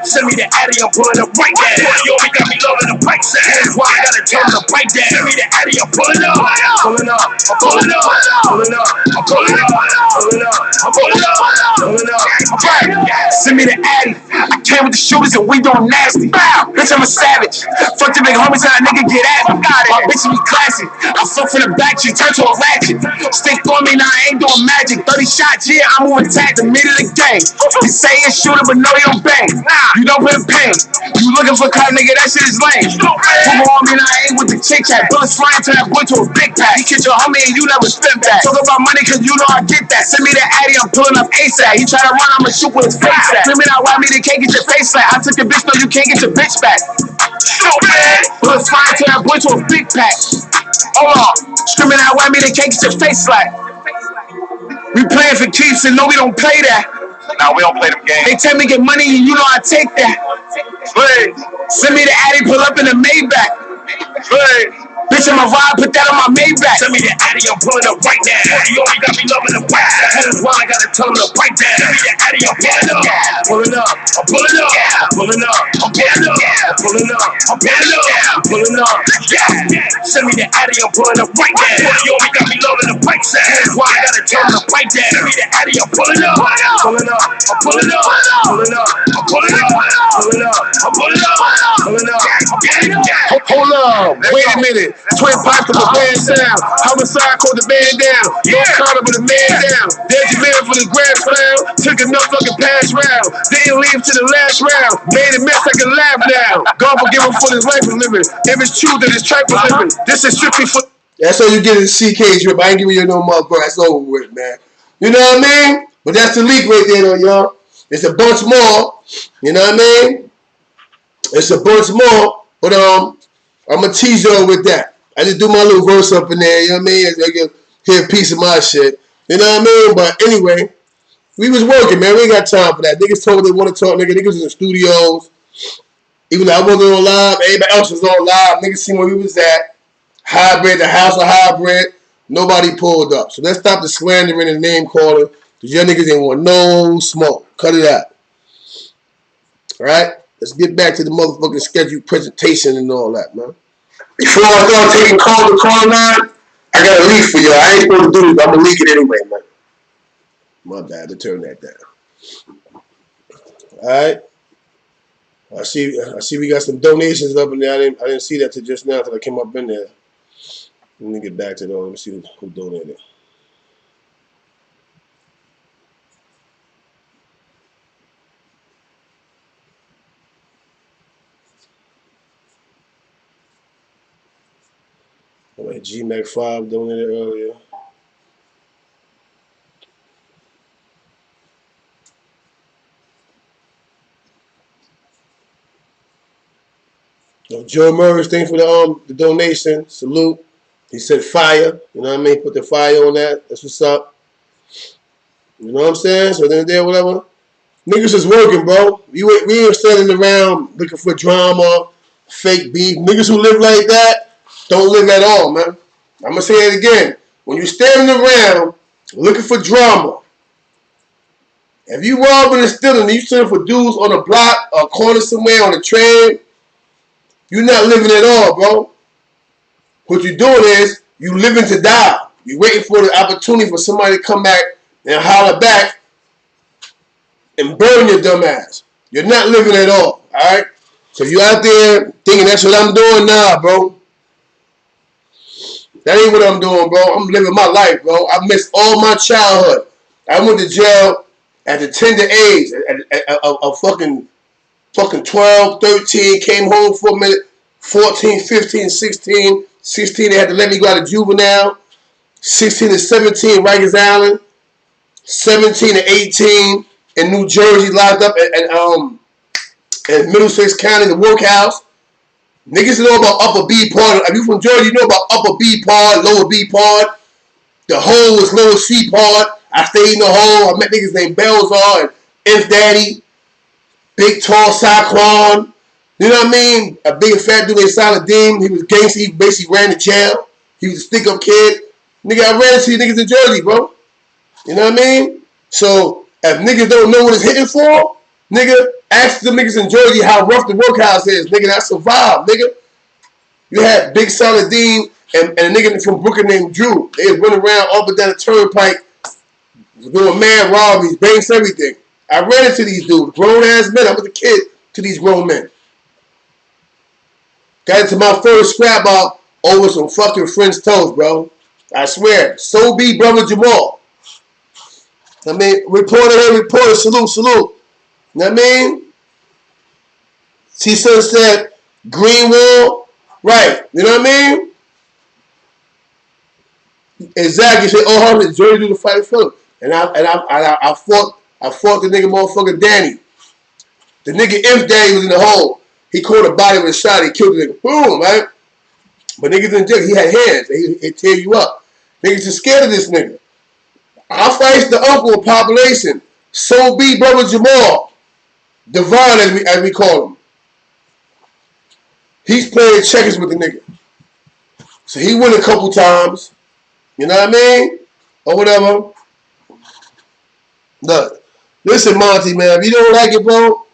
Send me the addy, I'm pulling up right now. You only got me loving the wax. That's why I gotta tell him to bite that. Tell me the addy, I'm pulling up. Pulling up. I'm pulling up. Pulling up. I'm pulling up. Pulling up. I'm pulling up. Pulling up. Send me the addy. I came with the shooters and we doing nasty. Bitch, I'm a savage. Fuck the big homies and a nigga get at me. My bitch be classy. I fuck from the back, she turn to a ratchet. Stick on me, now I ain't doing magic. 30 shots, yeah, I'm moving attack the middle of the game. You say you're shooter, but no, you don't bang. You don't put in pain. You looking for cut, nigga, that shit is lame. Come on me, now I ain't with the chick chat. Bullets flying to that boy to a big pack. He killed your homie and you never spin back. Talk about money, cause you know I get that. Send me the addy, I'm pulling up ASAP. He try to run, I'ma shoot with his face at. Screaming out, why me, they can't get your face flat. I took your bitch, no, you can't get your bitch back. Bullets flying to that boy to a big pack. Hold on. Screaming out, why me, they can't get your face flat. We playing for keeps and no, we don't play that. No, we don't play them games. They tell me get money and you know I take that. Send me the addy, pull up in the Maybach. Bitch, I'm a ride, put that on my Maybach. Send me the addy, I'm pulling up right now. You only got me loving the wax. That's why I gotta tell him to bite that. Send me the addy, I'm pulling up. I'm pulling up. Pulling up. I'm pulling up. Pulling up. I'm pulling up. Pulling up. Send me the addy, I'm pulling up right now. You only got me loving the wax. That's why I gotta tell him to bite that. Send me the addy, I'm pulling up. Pulling up. I'm pulling up. Pulling up. I'm pulling up. Pulling up. I'm pulling up. Pulling up. I'm pulling up. Hold on. Wait a minute. Twin pipe from the band sound. Homicide called the band down. No Carter with the man down. There's your man for the grand slam. Took enough fucking pass round. Didn't leave to the last round. Made a mess like a laugh now. God forgive him for his life was living. If it's true that his track was living. This is strictly for. That's all you get in the CK drip. I ain't giving you no more, bro. That's over with, man. You know what I mean? But that's the leak right there, though, y'all. It's a bunch more. You know what I mean? It's a bunch more. But I'm gonna tease y'all with that. I just do my little verse up in there, you know what I mean? I can hear a piece of my shit. You know what I mean? But anyway, we was working, man. We ain't got time for that. Niggas told me they want to talk, nigga. Niggas was in studios. Even though I wasn't on live, everybody else was on live. Niggas seen where we was at. Hybrid, the house of hybrid. Nobody pulled up. So let's stop the slandering and name calling. Because your niggas ain't want no smoke. Cut it out. Alright? Let's get back to the motherfucking scheduled presentation and all that, man. Before I start taking call to call line, I got a leak for y'all. I ain't supposed to do this, but I'm gonna leak it anyway, man. My bad, to turn that down. Alright. I see we got some donations up in there. I didn't see that till just now until I came up in there. Let me get back to that. Let me see who donated. GMAC5 donated earlier. Joe Murray, thanks for the donation. Salute. He said fire. You know what I mean? Put the fire on that. That's what's up. You know what I'm saying? So then there, whatever. Niggas is working, bro. We ain't standing around looking for drama, fake beef. Niggas who live like that don't live at all, man. I'm going to say it again. When you're standing around looking for drama, if you robbing and stealing and you sitting for dudes on a block or a corner somewhere on a train, you're not living at all, bro. What you're doing is you living to die. You're waiting for the opportunity for somebody to come back and holler back and burn your dumb ass. You're not living at all, all right? So if you're out there thinking that's what I'm doing, nah, bro. That ain't what I'm doing, bro. I'm living my life, bro. I missed all my childhood. I went to jail at the tender age of fucking 12, 13, came home for a minute, 14, 15, 16. 16, they had to let me go out of juvenile. 16 to 17, Rikers Island. 17 to 18 in New Jersey, locked up in Middlesex County, the workhouse. Niggas know about Upper B part. If you from Georgia, you know about Upper B part, Lower B part. The hole was Lower C part. I stayed in the hole. I met niggas named Belzar and F Daddy, Big Tall Cyclone. You know what I mean? A big fat dude named Saladin. He was gangster. He basically ran to jail. He was a stick-up kid. Nigga, I ran into these niggas in Jersey, bro. You know what I mean? So, if niggas don't know what it's hitting for, nigga, ask the niggas in Jersey how rough the workhouse is. Nigga, that survived, nigga. You had Big Saladin and a nigga from Brooklyn named Drew. They was running around up and down the turnpike doing mad robberies, banks, everything. I ran into these dudes, grown-ass men. I was a kid to these grown men. Got into my first scrap off over some fucking French toast, bro. I swear. So be brother Jamal. I mean, reporter here, reporter, salute, salute. You know what I mean? T-Son said, green wall, right. You know what I mean? Exactly. Say, oh, how did Jersey do the fight Philip? And I fought the nigga motherfucker Danny. The nigga F Daddy was in the hole. He caught a body with a shot. He killed the nigga. Boom, right? But niggas in jail, he had hands. He'd tear you up. Niggas are scared of this nigga. I fight the uncle of population. So be brother Jamal. Devon, as we call him. He's playing checkers with the nigga. So he won a couple times. You know what I mean? Or whatever. Look. Listen, Monty, man. If you don't like it, bro,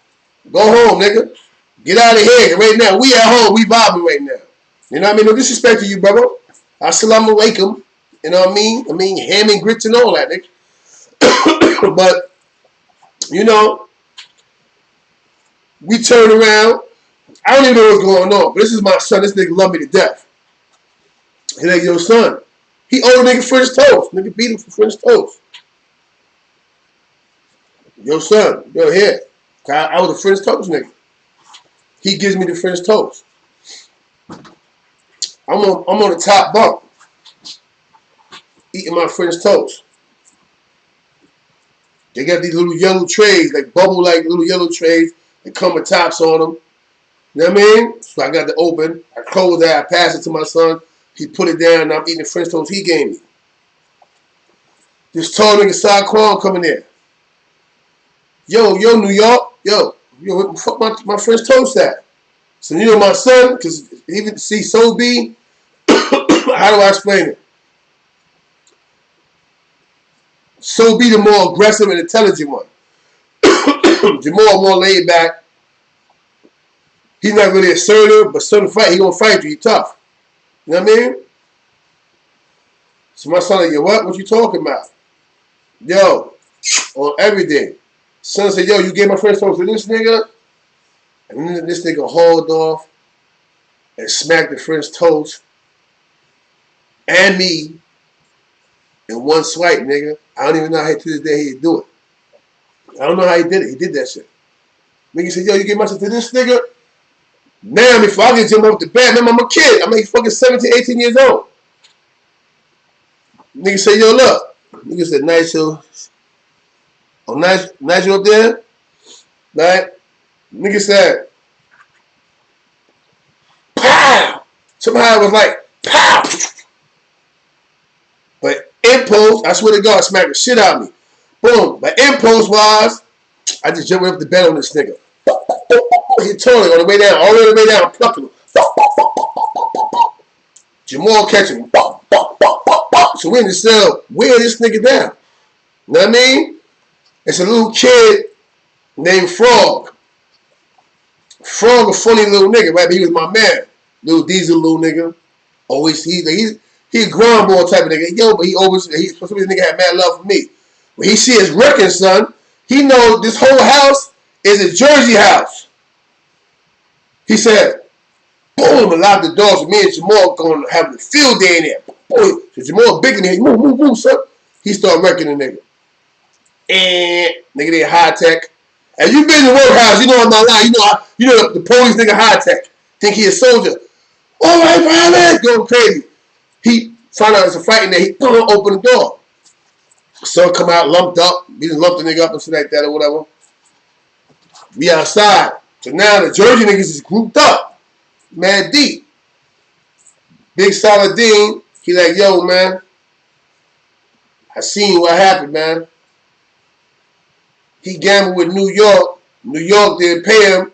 go home, nigga. Get out of here right now. We at home. We vibing right now. You know what I mean? No disrespect to you, brother. Assalamu alaikum. You know what I mean? I mean, ham and grits and all that, nigga. But, you know, we turn around. I don't even know what's going on. But this is my son. This nigga love me to death. He's like, yo, son. He owed a nigga French toast. Nigga beat him for French toast. Yo, son. Yo, here. I was a French toast nigga. He gives me the French toast. I'm on the top bunk. Eating my French toast. They got these little yellow trays, like bubble like little yellow trays that come with tops on them. You know what I mean? So I got to open. I close that. I pass it to my son. He put it down and I'm eating the French toast he gave me. This tall nigga Saquon coming in. Yo, New York. Yo, what the fuck my French toast at? So you know my son, because even see so be, how do I explain it? So be the more aggressive and intelligent one. Jamal more laid back. He's not really assertive, but certain fight, he gonna fight you. He tough. You know what I mean? So my son like, yo, what you talking about? Yo, on everything. Son said, yo, you gave my French toast to this nigga? And then this nigga hauled off and smacked the French toast and me in one swipe, nigga. I don't even know how to this day he'd do it. I don't know how he did it. He did that shit. Nigga said, yo, you give my shit to this nigga? Now, before I get him off the bed, man, I'm a kid. I'm like fucking 17, 18 years old. Nigga said, yo, look. Nigga said, nice, yo. Oh, nice you up there? Right? Nigga said, pow! Somehow it was like, pow! But impulse, I swear to God, smacked the shit out of me. Boom. But impulse-wise, I just jumped up the bed on this nigga. He turned on the way down, all the way down, plucking him. Jamal catching him. So we in the cell, wear this nigga down. You know what I mean? It's a little kid named Frog. Frog, a funny little nigga, right? But he was my man. Little diesel little nigga. Always, he a ground ball type of nigga. Yo, but he's supposed to be the nigga had mad love for me. When he see his wrecking, son, he know this whole house is a Jersey house. He said, boom, and locked the doors. So me and Jamal going to have the field day in there. Oh, so Jamal bigger than him. Move, son. He started wrecking the nigga. And nigga, they high tech. And you been in the workhouse, you know I'm not lying. You know the police nigga high tech. Think he a soldier. All right, violence, going crazy. He found out it's a fight in there. He open the door. Son come out lumped up. He just lumped the nigga up and shit like that or whatever. We outside. So now the Jersey niggas is grouped up. Mad deep. Big Saladin, he like, yo, man. I seen what happened, man. He gambled with New York. New York didn't pay him,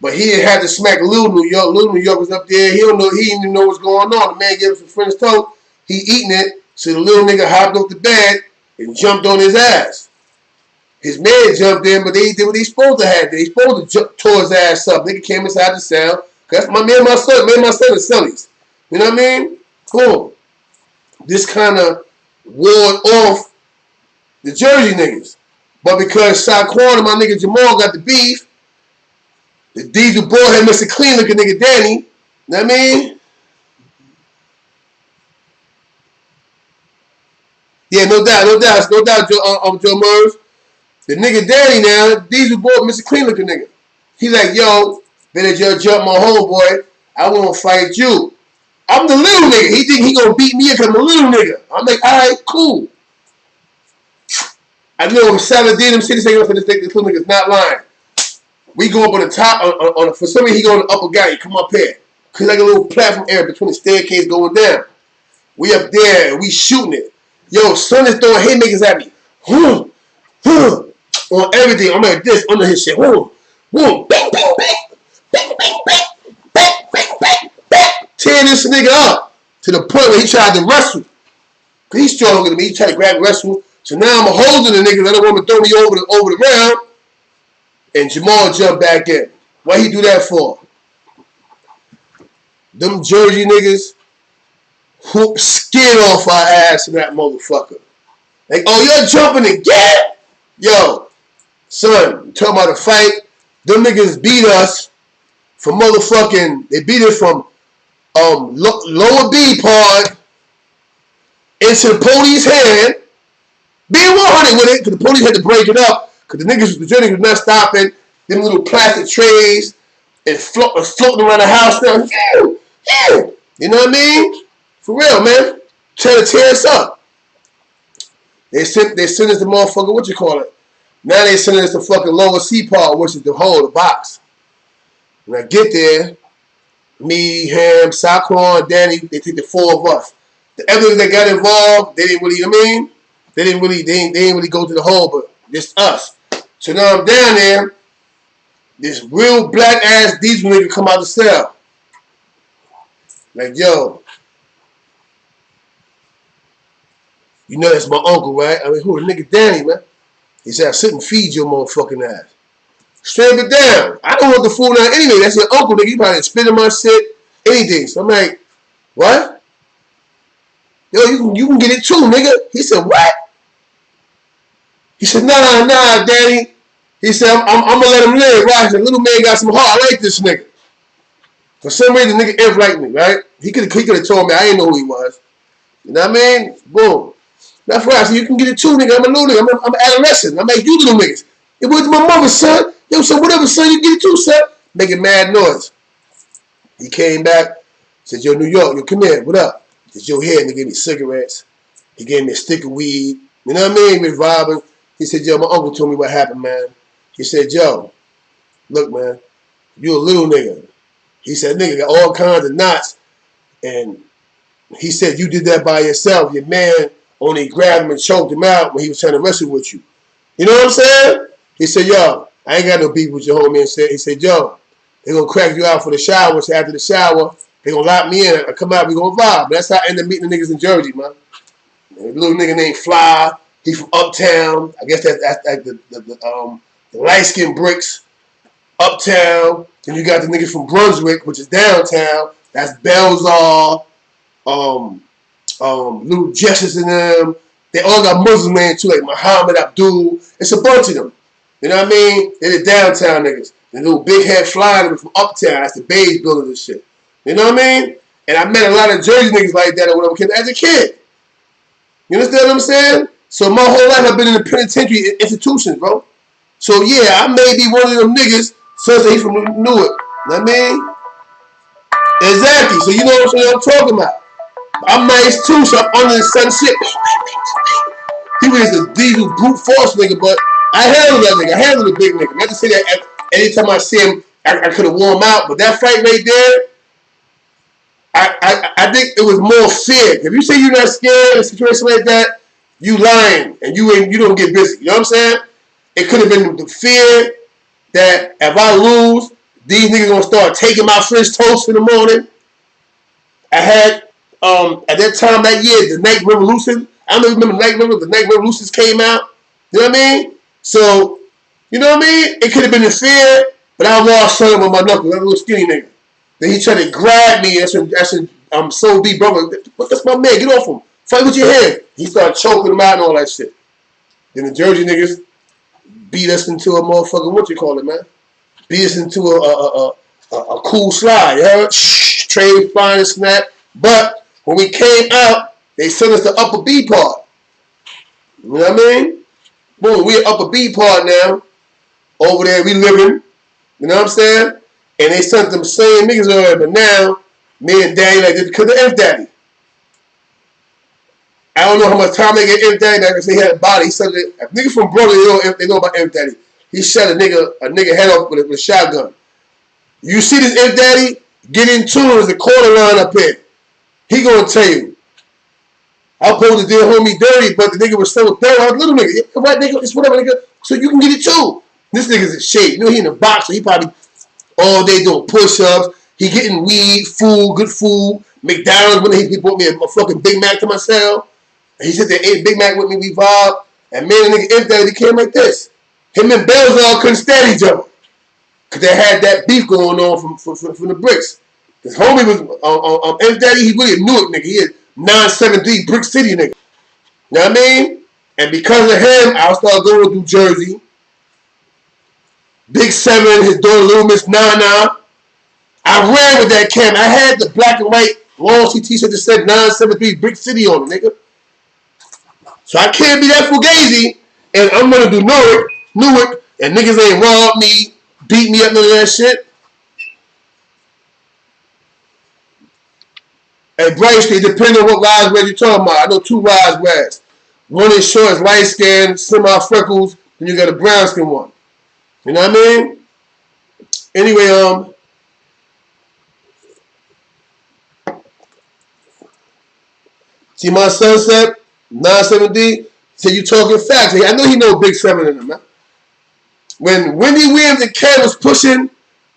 but he didn't have to smack Little New York. Little New York was up there. He didn't even know what's going on. The man gave him some French toast. He eating it. So the little nigga hopped off the bed and jumped on his ass. His man jumped in, but they did what they supposed to have. They supposed to jump towards his ass up. Nigga came inside the cell. That's my man, my son. Man, my son is Sonny's. You know what I mean? Cool. This kind of ward off the Jersey niggas. But because Saquon and my nigga Jamal got the beef, the Diesel boy had Mr. Clean looking nigga Danny. You know what I mean? Yeah, no doubt, Joe Murs. The nigga Danny now, Diesel boy, Mr. Clean looking nigga. He like, yo, better just jump my homeboy. I won't fight you. I'm the little nigga. He think he gonna beat me because I'm a little nigga. I'm like, all right, cool. I know Saladin, them city saying this little nigga's not lying. We go up on the top, for some reason he go on the upper guy. He come up here. Cause like a little platform area between the staircase going down. We up there and we shooting it. Yo, son is throwing haymakers at me. On everything. I'm like this, under his shit. Bang, bang, bang, bang, bang, bang, bang, bang, bang, bang. Tearing this nigga up to the point where he tried to wrestle. Cause he's stronger than me. He tried to grab and wrestle. So now I'm holding the nigga. I don't want to throw me over the ground. And Jamal jumped back in. What he do that for? Them Jersey niggas whoop skin off our ass in that motherfucker. Like, oh, you're jumping again? Yo, son, talking about a fight. Them niggas beat us from motherfucking, they beat us from lower B part into the police hand. Being 100 with it, because the police had to break it up, because the journey was not stopping. Them little plastic trays and floating around the house now. You know what I mean? For real, man. Trying to tear us up. They sent us the motherfucker, what you call it? Now they sending us the fucking lower C part, which is the hole, the box. When I get there, me, him, Saquon, Danny, they take the four of us. The others that got involved, they didn't really, you know what I mean? They didn't really go to the hole, but just us. So now I'm down there. This real black ass diesel nigga come out the cell. Like, yo, you know that's my uncle, right? I mean, who the nigga Danny, man? He said, I sit and feed your motherfucking ass. Straight it down. I don't want the fool now anyway. That's your uncle, nigga. You probably spit in my shit, anything. So I'm like, what? Yo, you can get it too, nigga. He said, what? He said, nah, Danny. He said, I'm gonna let him live, right? He said, little man got some heart. I like this nigga. For some reason, the nigga F liked me, right? He could have told me. I didn't know who he was. You know what I mean? Boom. That's right. I said, you can get it too, nigga. I'm a little nigga. I'm an adolescent. I'm like you little niggas. It went to my mother's son. Yo, son, whatever, son, you get it too, son. Making mad noise. He came back, said, yo, New York, yo, come here. What up? He said, yo, here, and he gave me cigarettes. He gave me a stick of weed. You know what I mean? He was vibing. He said, yo, my uncle told me what happened, man. He said, yo, look, man, you a little nigga. He said, nigga, got all kinds of knots. And he said, you did that by yourself. Your man only grabbed him and choked him out when he was trying to wrestle with you. You know what I'm saying? He said, yo, I ain't got no beef with your homie. He said, yo, they going to crack you out for the shower. So after the shower, they going to lock me in. I come out, we going to vibe. But that's how I ended up meeting the niggas in Jersey, man. A little nigga named Fly. He from Uptown. I guess that's like the light-skinned bricks. Uptown. Then you got the niggas from Brunswick, which is downtown. That's Belzar. Little Justice in them. They all got Muslim names too, like Muhammad Abdul. It's a bunch of them. You know what I mean? They're the downtown niggas. The little big head flying them from Uptown. That's the beige building and shit. You know what I mean? And I met a lot of Jersey niggas like that or whatever as a kid. You understand what I'm saying? So my whole life I've been in the penitentiary institutions, bro. So yeah, I may be one of them niggas. So he's from Newark. You know what I mean? Exactly. So you know what I'm talking about. I'm nice too, so I'm under the sun shit. He was a diesel brute force nigga, but I handled that nigga. I handled the big nigga. Not to say that anytime I see him, I could have wore him out. But that fight right there, I think it was more fear. If you say you're not scared in a situation like that, you lying and you don't get busy. You know what I'm saying? It could have been the fear that if I lose, these niggas gonna start taking my French toast in the morning. I had at that time that year the Night Revolution. I don't remember the Night Revolutions came out. You know what I mean? So you know what I mean? It could have been the fear, but I lost something with my knuckles. That little skinny nigga. Then he tried to grab me. That's Soul B brother. That's my man. Get off him. Fight with your head. He started choking him out and all that shit. Then the Jersey niggas beat us into a motherfucking, what you call it, man? Beat us into a cool slide. You heard? Trade, fine, and snap. But when we came out, they sent us the upper B part. You know what I mean? Boom, we upper B part now. Over there, we living. You know what I'm saying? And they sent them same niggas over there. But now, me and Daddy like this because of F Daddy. I don't know how much time they get F Daddy because he had a body. He said that a nigga from Brooklyn, they know about F Daddy. He shot a nigga head off with a shotgun. You see this F Daddy? Get in tune. There's a quarter line up here. He gonna tell you. I supposed to did homie dirty, but the nigga was so thorough. I was little nigga. Right, nigga, it's whatever, nigga. So you can get it too. This nigga's in shape. You know, he in the box, so he probably all day doing push-ups. He getting weed, food, good food. McDonald's, when he bought me a fucking Big Mac to myself. He said they ate Big Mac with me, we vibed. And man, the nigga F Daddy came like this. Him and Belzar couldn't stand each other. Because they had that beef going on from the bricks. His homie was, F Daddy, he really a Newark nigga. He had 973 Brick City nigga. You know what I mean? And because of him, I started going through Jersey. Big Seven, his daughter Little Miss Nana. I ran with that camp. I had the black and white long t-shirt that said 973 Brick City on it, nigga. So I can't be that fugazi, and I'm gonna do Newark, and niggas ain't robbed me, beat me up, none of that shit. At Bright Street, depending on what Rise Red you're talking about. I know two Rise Reds. One is short, is light skin, semi-freckles, and you got a brown skin one. You know what I mean? Anyway, see my sunset, 970, so you talking facts. I know he know Big Seven in him, man. When Wendy Williams and Ken was pushing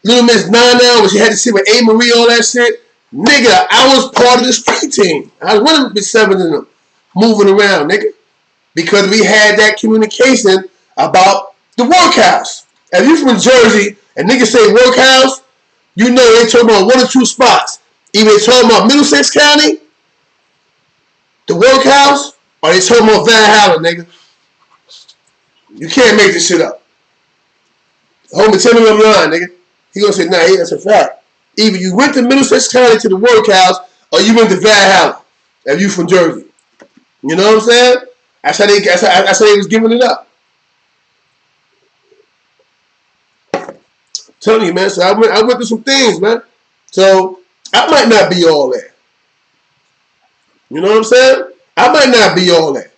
Little Miss Nana, when she had to see with A. Marie, all that shit, nigga, I was part of the street team. I was running Big Seven in them, moving around, nigga. Because we had that communication about the workhouse. If you from Jersey and niggas say workhouse, you know they talking about one or two spots. Either they talking about Middlesex County, the workhouse, or they talking about Van Halen, nigga. You can't make this shit up. Homie, tell me I'm lying, nigga. He gonna say, nah, that's a fact. Either you went to Middlesex County to the workhouse, or you went to Van Halen, if you from Jersey. You know what I'm saying? That's how they was giving it up. I'm telling you, man. So I went through some things, man. So I might not be all that. You know what I'm saying? I might not be all that.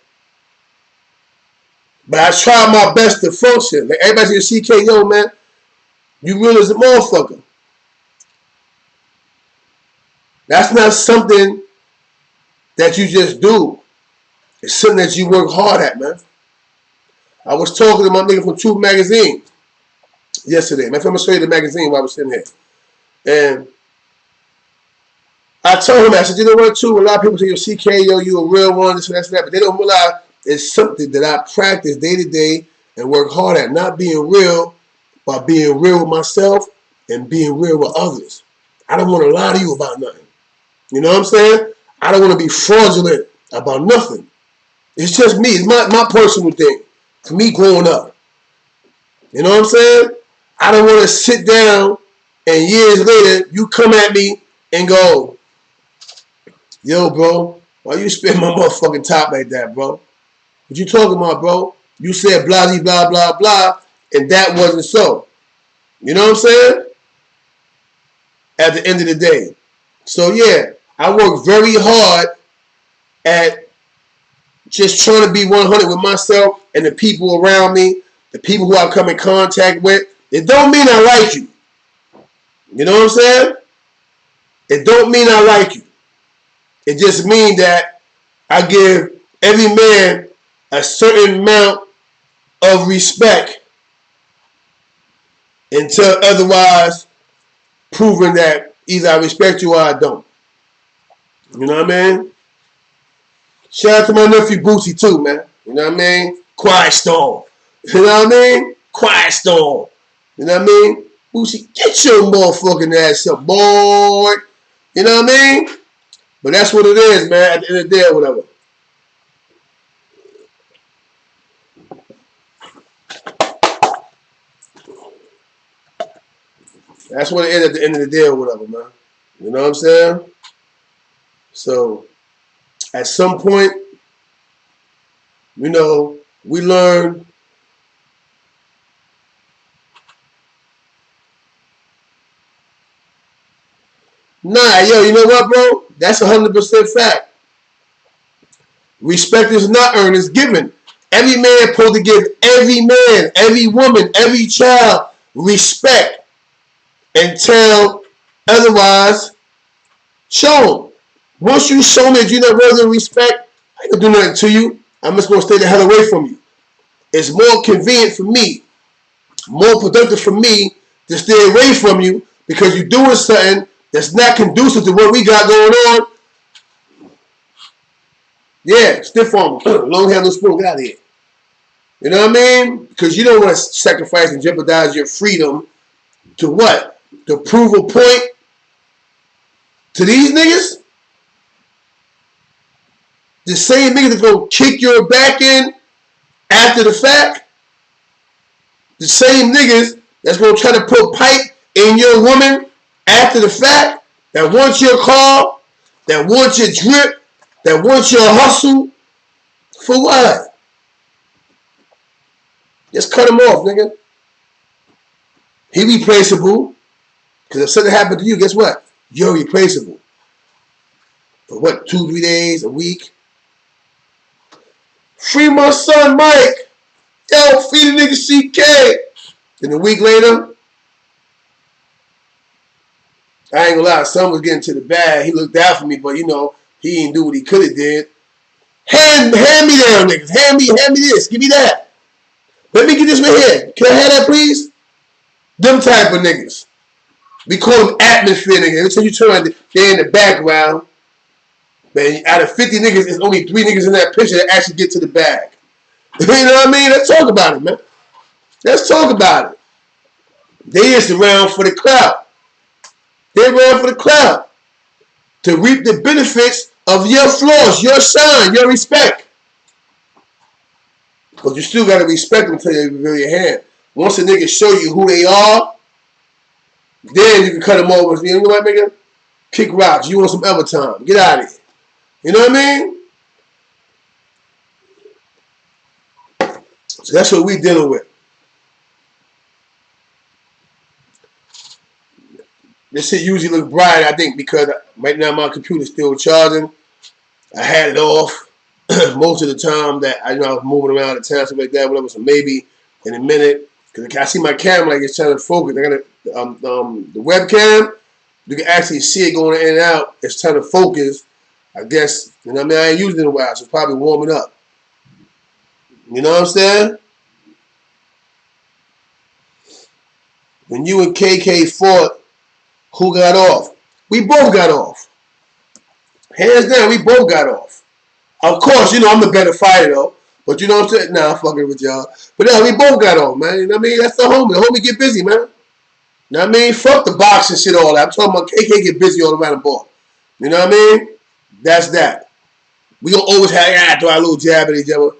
But I try my best to function. Like everybody say, CK, yo, man, you real as a motherfucker. That's not something that you just do. It's something that you work hard at, man. I was talking to my nigga from Truth Magazine yesterday. Man, I'm going to show you the magazine while I was sitting here. And I told him, I said, you know what, too? A lot of people say, yo, CK, yo, you a real one, this and that, but they don't realize it's something that I practice day to day and work hard at. Not being real, but being real with myself and being real with others. I don't want to lie to you about nothing. You know what I'm saying? I don't want to be fraudulent about nothing. It's just me. It's my personal thing. For me growing up. You know what I'm saying? I don't want to sit down and years later you come at me and go, Yo, bro, why you spin my motherfucking top like that, bro? What you talking about, bro? You said blah, blah, blah, blah, and that wasn't so. You know what I'm saying? At the end of the day. So, yeah, I work very hard at just trying to be 100 with myself and the people around me, the people who I come in contact with. It don't mean I like you. You know what I'm saying? It don't mean I like you. It just means that I give every man a certain amount of respect until otherwise proven that either I respect you or I don't. You know what I mean? Shout out to my nephew Boosie too, man. You know what I mean? Quiet Storm. You know what I mean? Quiet Storm. You know what I mean? Boosie, get your motherfucking ass up, boy. You know what I mean? But that's what it is, man, at the end of the day or whatever. That's what it is at the end of the day or whatever, man. You know what I'm saying? So, at some point, you know, we learn nah, yo, you know what, bro? That's 100% fact. Respect is not earned, it's given. Every man supposed to give every man, every woman, every child respect until otherwise shown. Once you show me that you're not worthy of respect, I ain't gonna do nothing to you. I'm just gonna stay the hell away from you. It's more convenient for me, more productive for me to stay away from you because you're doing something that's not conducive to what we got going on. Yeah, stiff arm, long handle spoon, get out of here. You know what I mean? Because you don't want to sacrifice and jeopardize your freedom to what? To prove a point to these niggas? The same niggas that's going to kick your back in after the fact? The same niggas that's going to try to put pipe in your woman after the fact? That wants your car? That wants your drip? That wants your hustle? For what? Just cut him off, nigga. He replaceable. Because if something happened to you, guess what? You're replaceable. For what, 2-3 days, a week? Free my son, Mike. Yo, feed the nigga CK. Then a week later, I ain't gonna lie, son was getting to the bag. He looked out for me, but you know, he didn't do what he could have did. Hand me down, niggas. Hand me this. Give me that. Let me get this right here. Can I have that, please? Them type of niggas. We call them atmosphere niggas. Every time you turn around, they're in the background. Man, out of 50 niggas, there's only 3 niggas in that picture that actually get to the bag. You know what I mean? Let's talk about it, man. Let's talk about it. They just around for the crowd. They're around for the crowd. To reap the benefits of your flaws, your shine, your respect. But you still got to respect them until they reveal your hand. Once a nigga show you who they are, then you can cut them over. You know what, nigga? Kick rocks. You want some other time. Get out of here. You know what I mean? So that's what we dealing with. This shit usually look bright, I think, because right now my computer's still charging. I had it off most of the time that I was moving around the town, stuff like that, whatever. So maybe in a minute, because I see my camera like it's trying to focus. I got the webcam. You can actually see it going in and out. It's trying to focus. I guess, you know what I mean? I ain't used it in a while, so it's probably warming up. You know what I'm saying? When you and KK fought, who got off? We both got off. Hands down, we both got off. Of course, you know, I'm the better fighter, though. But you know what I'm saying? Nah, I'm fucking with y'all. But yeah, we both got off, man. You know what I mean? That's the homie. The homie get busy, man. You know what I mean? Fuck the boxing shit, all that. I'm talking about KK get busy all around the ball. You know what I mean? That's that. We gonna always have, throw our little jab at each other.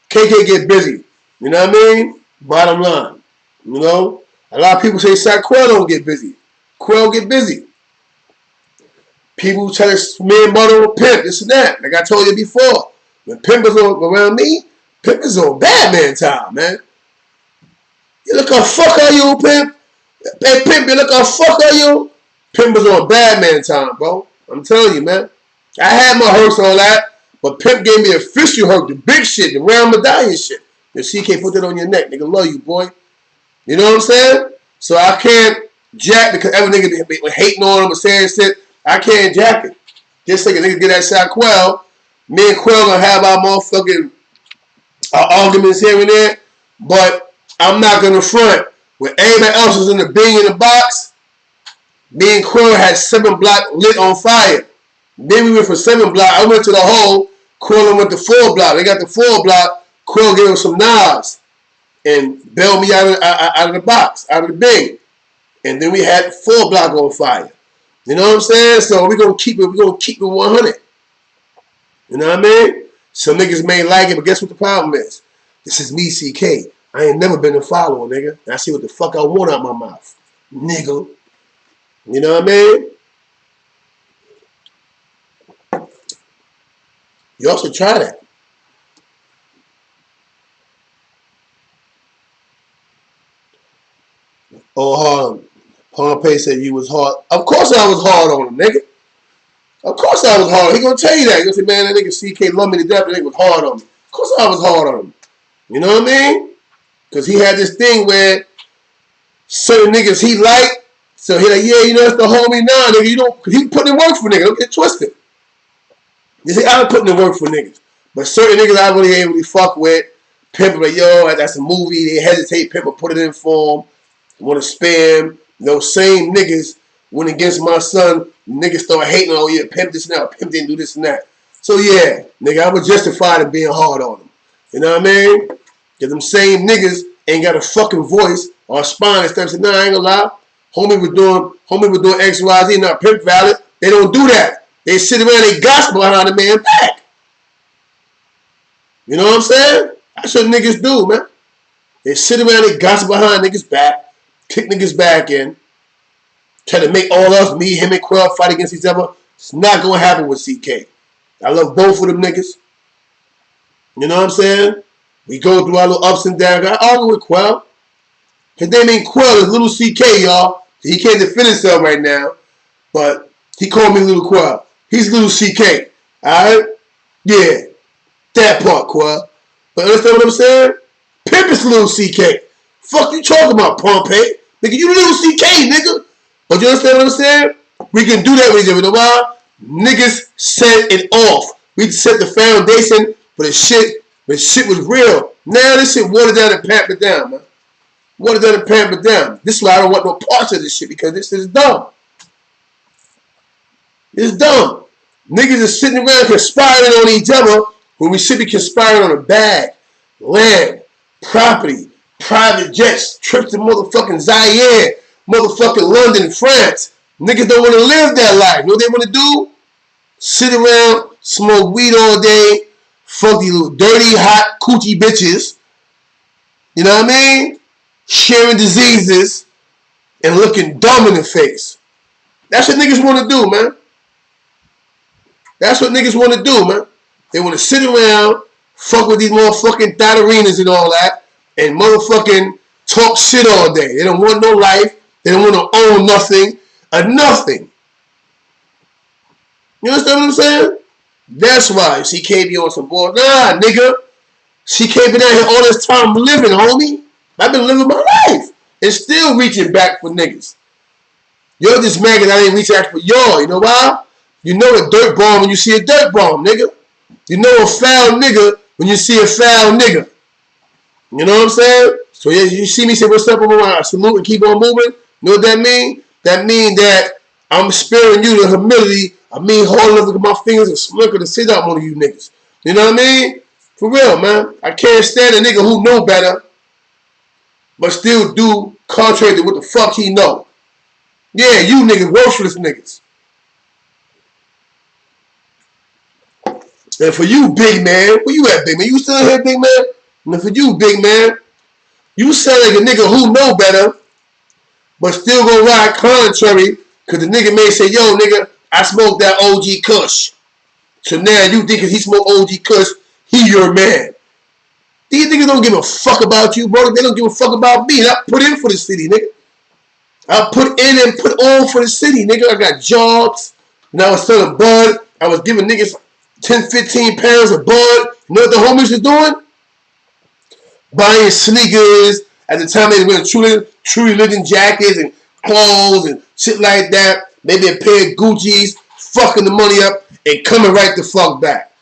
KK get busy. You know what I mean? Bottom line. You know? A lot of people say Quell don't get busy. Quell get busy. People try to smear murder on Pimp, this and that. Like I told you before. When Pimp is around me, Pimp is on Batman time, man. You look how fuck are you, Pimp? Hey, Pimp, you look how fuck are you? Pimp was on Batman time, bro. I'm telling you, man. I had my hurts and all that, but Pimp gave me official hurt, the big shit, the round medallion shit. The CK put that on your neck. Nigga love you, boy. You know what I'm saying? So I can't jack because every nigga be hating on him or saying shit. I can't jack it. Just like a nigga get that shot Quell. Me and Quell gonna have our motherfucking arguments here and there, but I'm not gonna front. When everybody else was in the bing in the box, me and Quell had 7 block lit on fire. Then we went from 7 block. I went to the hole. Quell went to 4 block. They got the 4 block. Quell gave him some knives and bailed me out of the box, out of the bing. And then we had 4 block on fire. You know what I'm saying? So we're gonna keep it. We're gonna keep it 100. You know what I mean? Some niggas may like it, but guess what the problem is? This is me, CK. I ain't never been a follower, nigga. And I see what the fuck I want out my mouth, nigga. You know what I mean? You also try that. Oh, Pompey said you was hard. Of course I was hard on him, nigga. Of course I was hard. He gonna tell you that. He gonna say, man, that nigga CK loved me to death, but that nigga was hard on me. Of course I was hard on him. You know what I mean? Because he had this thing where certain niggas he liked, so he like, yeah, you know, it's the homie now, nigga. You don't, he putting in work for niggas. Don't get twisted. You see, I'm putting in work for niggas. But certain niggas I really ain't really fuck with. Pimp like, yo, that's a movie. They hesitate. Pimp will put it in form. Want to spam. Those same niggas went against my son. Niggas start hating, oh yeah, Pimp this and that. Pimp didn't do this and that. So yeah, nigga, I was justified in being hard on him. You know what I mean? Because them same niggas ain't got a fucking voice or a spine and stuff. Say, nah, I ain't gonna lie. Homie was doing X, Y, Z, not Pimp valid. They don't do that. They sit around, they gospel behind the man back. You know what I'm saying? That's what niggas do, man. They sit around, they gospel behind niggas back, kick niggas back in, try to make all us, me, him, and Quell fight against each other. It's not gonna happen with CK. I love both of them niggas. You know what I'm saying? We go through our little ups and downs. I argue with Quell. His name ain't Quell, it's Little CK, y'all. He can't defend himself right now, but he called me Little Quell. He's Little CK. Alright? Yeah. That part, Quell. But understand what I'm saying? Pimp is Little CK. Fuck you talking about, Pompey? Nigga, you Little CK, nigga. But you understand what I'm saying? We can do that with each other. You know why? Niggas set it off. We set the foundation for the shit when shit was real. Now this shit watered down and pampered down, man. Watered down and pampered down. This is why I don't want no parts of this shit, because this is dumb. It's dumb. Niggas are sitting around conspiring on each other when we should be conspiring on a bag, land, property, private jets, trips to motherfucking Zaire, motherfucking London, France. Niggas don't want to live that life. You know what they want to do? Sit around, smoke weed all day, fuck these little dirty, hot, coochie bitches. You know what I mean? Sharing diseases and looking dumb in the face. That's what niggas want to do, man. That's what niggas want to do, man. They want to sit around, fuck with these motherfucking thotterinas and all that, and motherfucking talk shit all day. They don't want no life. They don't want to own nothing or nothing. You understand what I'm saying? That's why CK be on some board. Nah, nigga. CK been out here all this time living, homie. I've been living my life and still reaching back for niggas. You're just mad because I didn't reach back for y'all. You know why? You know a dirt bomb when you see a dirt bomb, nigga. You know a foul nigga when you see a foul nigga. You know what I'm saying? So yeah, you see me say what's up, I salute and keep on moving. You know what that mean? That mean that I'm sparing you the humility of me holding up with my fingers and smirking to sit out one of you niggas. You know what I mean? For real, man. I can't stand a nigga who know better, but still do contrary to what the fuck he know. Yeah, you niggas, worthless niggas. And for you, big man, where you at, big man? You still here, big man? And for you, big man, you sound like a nigga who know better, but still gonna ride contrary, because the nigga may say, yo, nigga, I smoked that OG Kush. So now you think he smoke OG Kush, he your man. These niggas don't give a fuck about you, bro. They don't give a fuck about me. And I put in for the city, nigga. I put in and put on for the city, nigga. I got jobs. And I was selling bud. I was giving niggas 10, 15 pounds of bud. You know what the homies was doing? Buying sneakers. At the time, they were wearing true religion jackets and clothes and shit like that. Maybe a pair of Gucci's, fucking the money up and coming right the fuck back.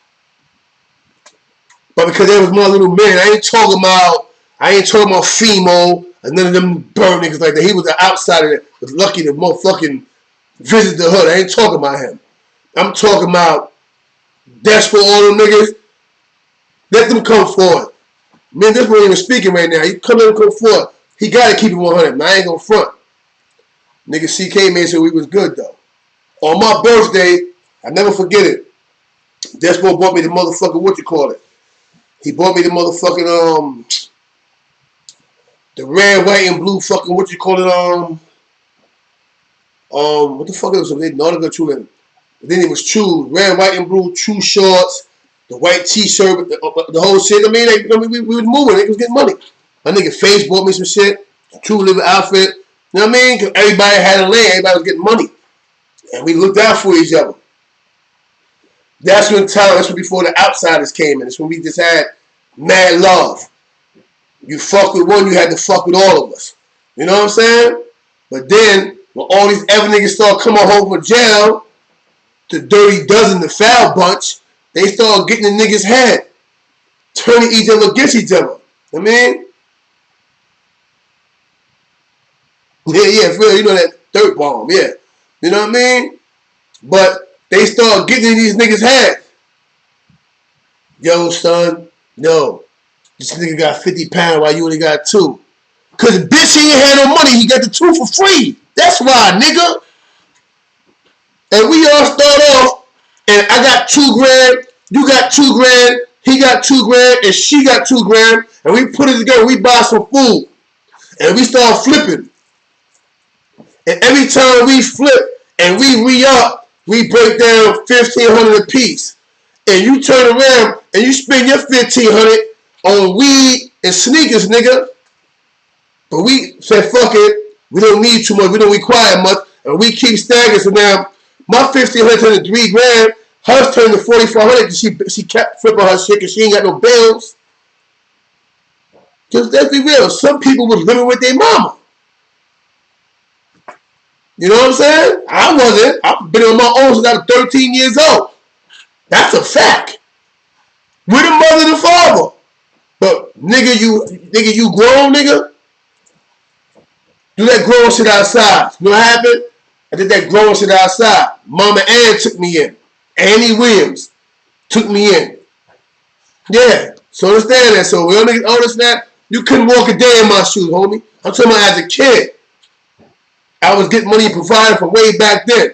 But because that was my little man, I ain't talking about Fimo and none of them bird niggas like that. He was an outsider that was lucky to motherfucking visit the hood. I ain't talking about him. I'm talking about desperate all them niggas. Let them come forward. Man, this one even speaking right now. He come forward. He got to keep it 100. Man, I ain't gonna front. Nigga CK made sure we was good though. On my birthday, I never forget it. Despo bought me the motherfucking He bought me the motherfucking the red, white, and blue fucking what the fuck it was? They Nautica True. Then it was True, red, white, and blue True shorts, the white T-shirt, the whole shit. I mean, we was moving. Niggas was getting money. My nigga Face bought me some shit, True Living outfit. You know what I mean? Because everybody had a land, everybody was getting money, and we looked out for each other. That's when before the outsiders came in. It's when we just had mad love. You fuck with one, you had to fuck with all of us. You know what I'm saying? But then, when all these other niggas start coming home from jail, the Dirty Dozen, the foul bunch, they start getting the niggas' head. Turning each other against each other. I mean? Yeah, for real. You know that dirt bomb, yeah. You know what I mean? But they start getting in these niggas' heads. Yo, son, no. This nigga got 50 pounds while you only got 2. Cause the bitch he ain't had no money, he got the 2 for free. That's why, nigga. And we all start off, and I got 2 grand, you got 2 grand, he got 2 grand, and she got 2 grand, and we put it together, we buy some food. And we start flipping. And every time we flip and we re-up, we break down $1,500 a piece. And you turn around and you spend your $1,500 on weed and sneakers, nigga. But we said, fuck it. We don't need too much. We don't require much. And we keep staggering. So now, my $1,500 turned to $3 grand. Hers turned to $4,400 because she kept flipping her shit because she ain't got no bills. Just let's be real. Some people was living with their mama. You know what I'm saying? I wasn't. I've been on my own since I was 13 years old. That's a fact. With a mother and a father. But nigga, you grown, nigga. Do that grown shit outside. You know what happened? I did that grown shit outside. Mama Ann took me in. Annie Williams took me in. Yeah. So understand that. So we all niggas understand that. You couldn't walk a day in my shoes, homie. I'm talking about as a kid. I was getting money provided from way back then.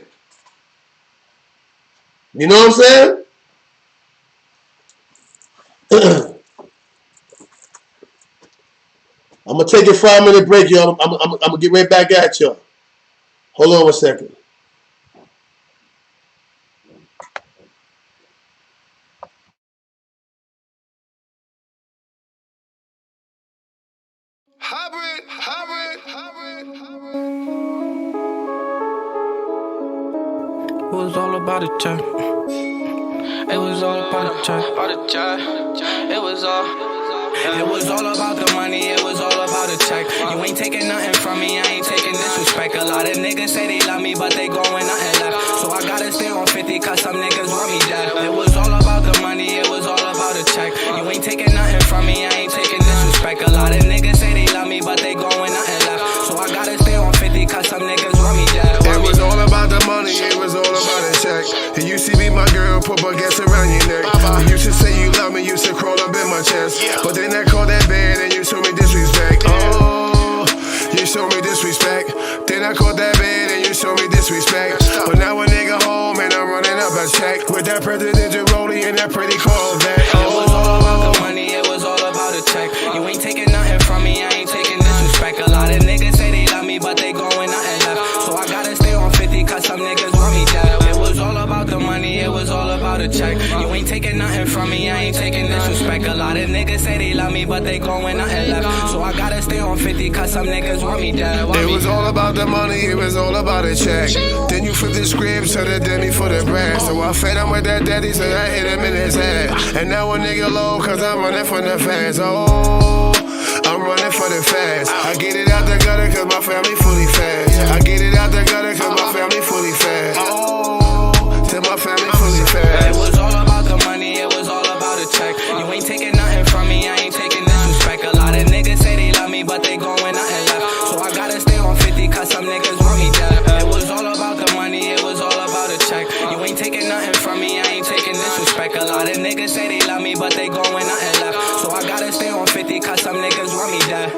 You know what I'm saying? I'm going to take a 5-minute break, y'all. I'm going to get right back at y'all. Hold on 1 second. It was all about a check. It was all about a check. It was all about the money. It was all about a check. You ain't taking nothing from me. I ain't taking disrespect. A lot of niggas say they love me, but they going nothing left. So I gotta stay on 50, cause some niggas want me dead. It was all about the money. It was all about a check. You ain't taking nothing from me. I ain't taking disrespect. A lot of niggas say they love me, but they going nothing left. So I gotta stay on 50, cause some niggas want me dead. It was all about the money, it was all about a check. You used to be my girl, put baguettes around your neck. You used to say you love me, used to crawl up in my chest. But then I called that bad and you showed me disrespect. Oh, you showed me disrespect. Then I called that bad and you showed me disrespect. But now a nigga home and I'm running up a check with that presidential rollie and that pretty Corvette. It was all about the money, it was all about a check. You ain't taking nothing from me, I ain't taking disrespect. A lot of niggas say they love me, but they going nothing left. So I gotta stay on 50, cause some niggas want me dead. It was but they going nothing left. So I gotta stay on 50, cause some niggas want me dead. It was all about the money, it was all about a check. Then you flip the script to the Denny for the bread. So I fed him with that daddy, so I hit him in his head. And now a nigga low, cause I'm running from the fans. Oh, I'm running for the fast. I get it out the gutter, cause my family fully fast. I get it out the gutter, cause my family fully fast. Oh, till my family fully fast. It was all about the money, it was all about a check. You ain't taking nothing from me, I ain't taking disrespect. A lot of niggas say they love me, but they going nothing left. So I gotta stay on 50, cause some niggas want me dead. It was all about the money, it was all about a check. You ain't taking nothing from me, I ain't taking disrespect. A lot of niggas say they love me, but they going nothing left. So I gotta stay on 50, cause some niggas want me dead.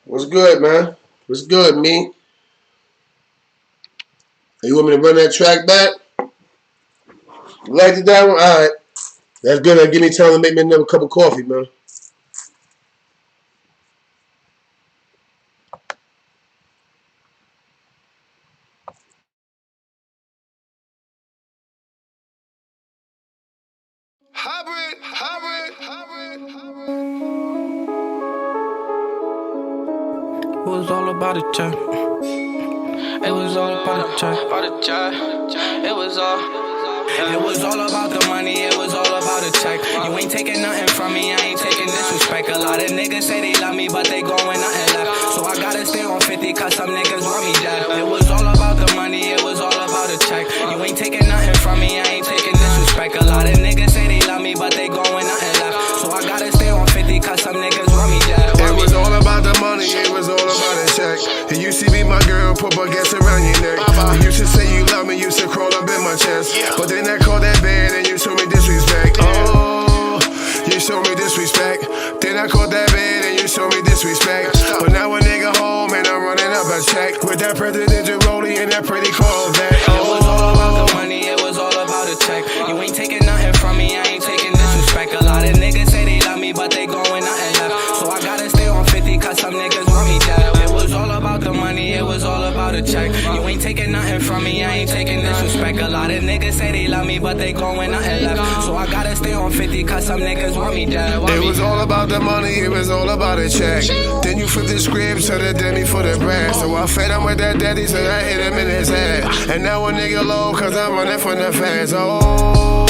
What's good, man? What's good, me? You want me to run that track back? You liked it, that one? All right. That's good. That'll give me time to make me another cup of coffee, man. Hybrid, hybrid, hybrid, hybrid. It was all about a check. It was all about a check. It was all about the money, it was all about a check. You ain't taking nothing from me, I ain't taking disrespect. A lot of niggas say they love me, but they going nothing left. So I gotta stay on 50, cause some niggas want me dead. It was all about the money, it was all about a check. You ain't taking nothing from me, I ain't taking disrespect. A lot of niggas say they love me, but they going nothing left. So I gotta stay on 50, cause some niggas want me dead. It was all about the money, it was all about a check. And you see me, my girl, put baguettes around your neck. And you should say you love me, you should crawl up in my chest. But then I call that bad and you show me disrespect. Oh, you show me disrespect. Then I call that bad and you show me disrespect. But now a nigga home and I'm running up a check with that presidential rollie and that pretty Corvette. It was all about the money, it was all about a check. You ain't taking nothing from me, I ain't taking disrespect. A lot of niggas say they love me, but they going nothing left. So I gotta stay on 50, cause some niggas want me dead. It was all about the money, it was all about a check. You ain't taking nothing from me, I ain't taking disrespect. A lot of niggas say they love me, but they going nothing left. So I gotta stay on 50, cause some niggas want me dead. It was all about the money, it was all about a check. Then you flip the script to the Denny for the bread. So I fed him with that daddy, so I hit him in his head. And now a nigga low, cause I'm running from the fans. Oh,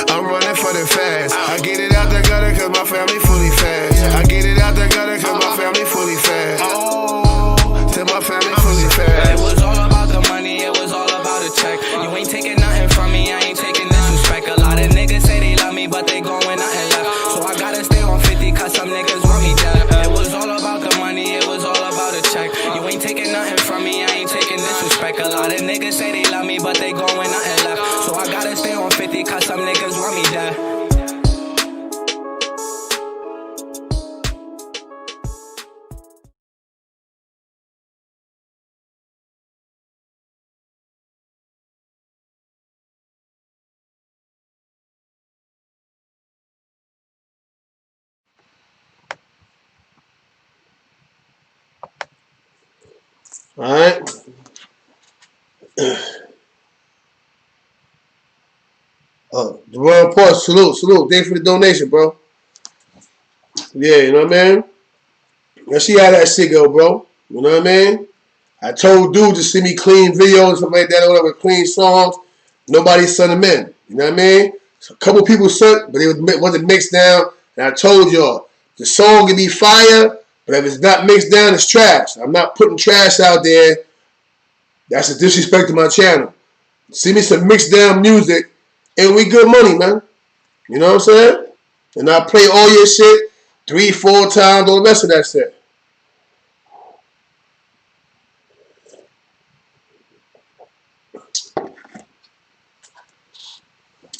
I'm running for the fast. I get it out the gutter, cause my family fully fast. I get it out the gutter, cause my family fully fast. Oh, till my family fully fast. It was all about the money, it was all about a check. You ain't taking nothing from me, I ain't taking disrespect. A lot of niggas say they love me, but they going nothing left. So I gotta stay on 50, cause some niggas want me dead. It was all about the money, it was all about a check. You ain't taking nothing from me, I ain't taking disrespect. A lot of niggas say they love me, but they going nothing left. So I gotta stay on 50, cause some niggas want me dead. All right. Deron Parks, salute. Thanks for the donation, bro. Yeah, you know what I mean? Let's see how that shit go, bro. You know what I mean? I told dude to send me clean videos and stuff like that, or whatever, clean songs. Nobody sent them in. You know what I mean? So a couple people sent, but it wasn't mixed down. And I told y'all, the song can be fire, but if it's not mixed down, it's trash. I'm not putting trash out there. That's a disrespect to my channel. Send me some mixed down music, and we good money, man. You know what I'm saying? And I play all your shit 3-4 times, all the rest of that shit.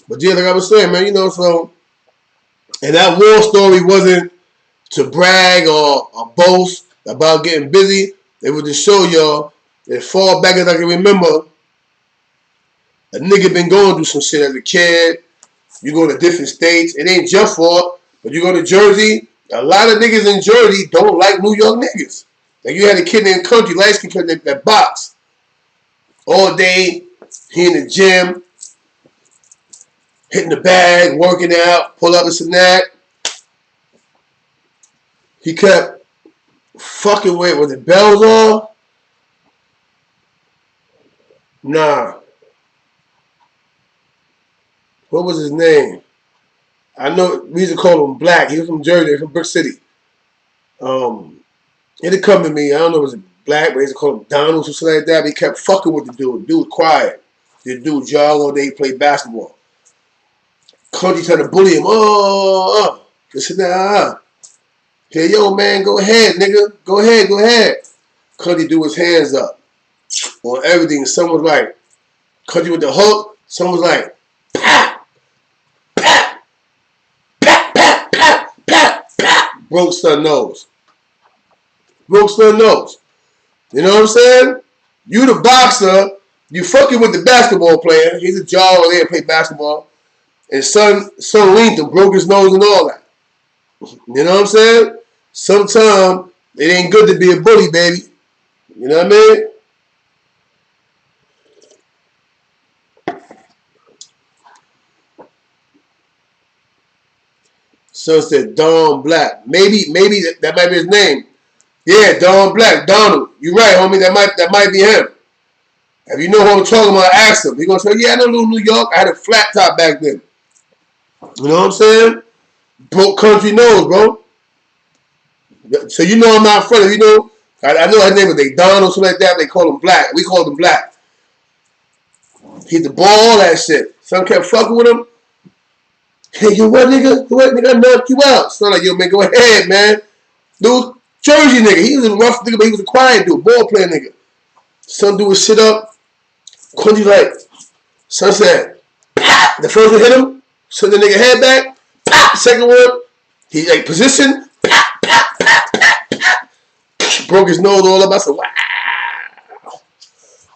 But yeah, like I was saying, man, you know, so, and that war story wasn't to brag or boast about getting busy. It was to show y'all that far back as I can remember, a nigga been going through some shit as a kid. You go to different states. It ain't just for, but you go to Jersey. A lot of niggas in Jersey don't like New York niggas. Like you had a kid in the country, light skin kid that box all day. He in the gym, hitting the bag, working out, pull up this and that. He kept fucking with the bells off. Nah. What was his name? I know we used to call him Black. He was from Jersey, from Brick City. It'd come to me. I don't know if it was Black, but he used to call him Donald or something like that. But he kept fucking with the dude. The dude quiet. The dude jog all day, play basketball. Country trying to bully him. This and that. Hey, yo, man, go ahead, nigga. Go ahead. Country do his hands up on everything. Some was like, Country with the hook. Some was like, pap, pap, pap, pap, pap, pap, pap. Broke son nose. You know what I'm saying? You the boxer. You fucking with the basketball player. He's a jaw over there, play basketball. And son linked him, broke his nose and all that. You know what I'm saying? Sometimes it ain't good to be a bully, baby. You know what I mean? Son said Don Black. Maybe that might be his name. Yeah, Don Black, Donald. You right, homie. That might be him. If you know who I'm talking about, ask him. He gonna say, yeah, I know Little New York. I had a flat top back then. You know what I'm saying? Broke country nose, bro. So you know I'm not funny. You know, I know his name was Don or something like that. They call him Black. We called him Black. He's the ball, all that shit. Son kept fucking with him. Hey, you what, nigga? What, nigga? I knocked you out. Son like, yo, man, go ahead, man. Dude, Jersey nigga. He was a rough nigga, but he was a quiet dude, ball player nigga. Son do his shit up. Country like, son said, pop. The first one hit him. Send the nigga head back. Pop. Second one, he like position. Pop, pop, pop, pop, pop. Broke his nose all up. I said, wow.